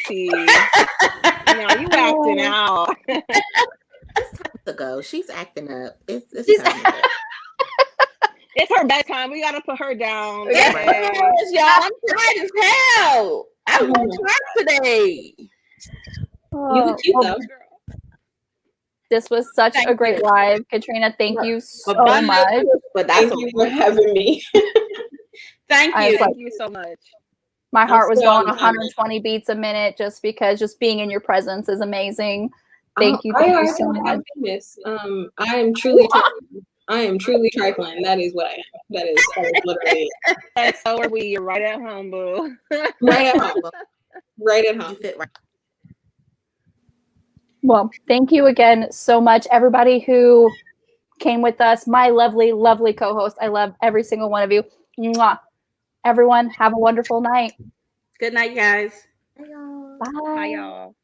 T. Now you acting out. It's time to go. She's acting up. It's She's- time to go. It's her bedtime. We gotta put her down. Yes, Okay. y'all. I'm tired as hell. I went to work today. You look cute though. Girl. This was such Thank a great you. live. Katrina, thank you so But much. But that's Thank you for having me. Thank I you. was like, Thank you so much. my I'm heart was still going on time. 120 beats a minute just because just being in your presence is amazing. Thank you I so feel like much. I'm famous. I am truly trifling. I am truly trifling. That is what I am. That is literally it. And so are we. You're right at home, boo. Right at home. Right at You home. fit right. Well, thank you again so much, everybody who came with us. My lovely, lovely co-host. I love every single one of you. Mwah. Everyone, have a wonderful night. Good night, guys. Bye, y'all. Bye. Bye, y'all.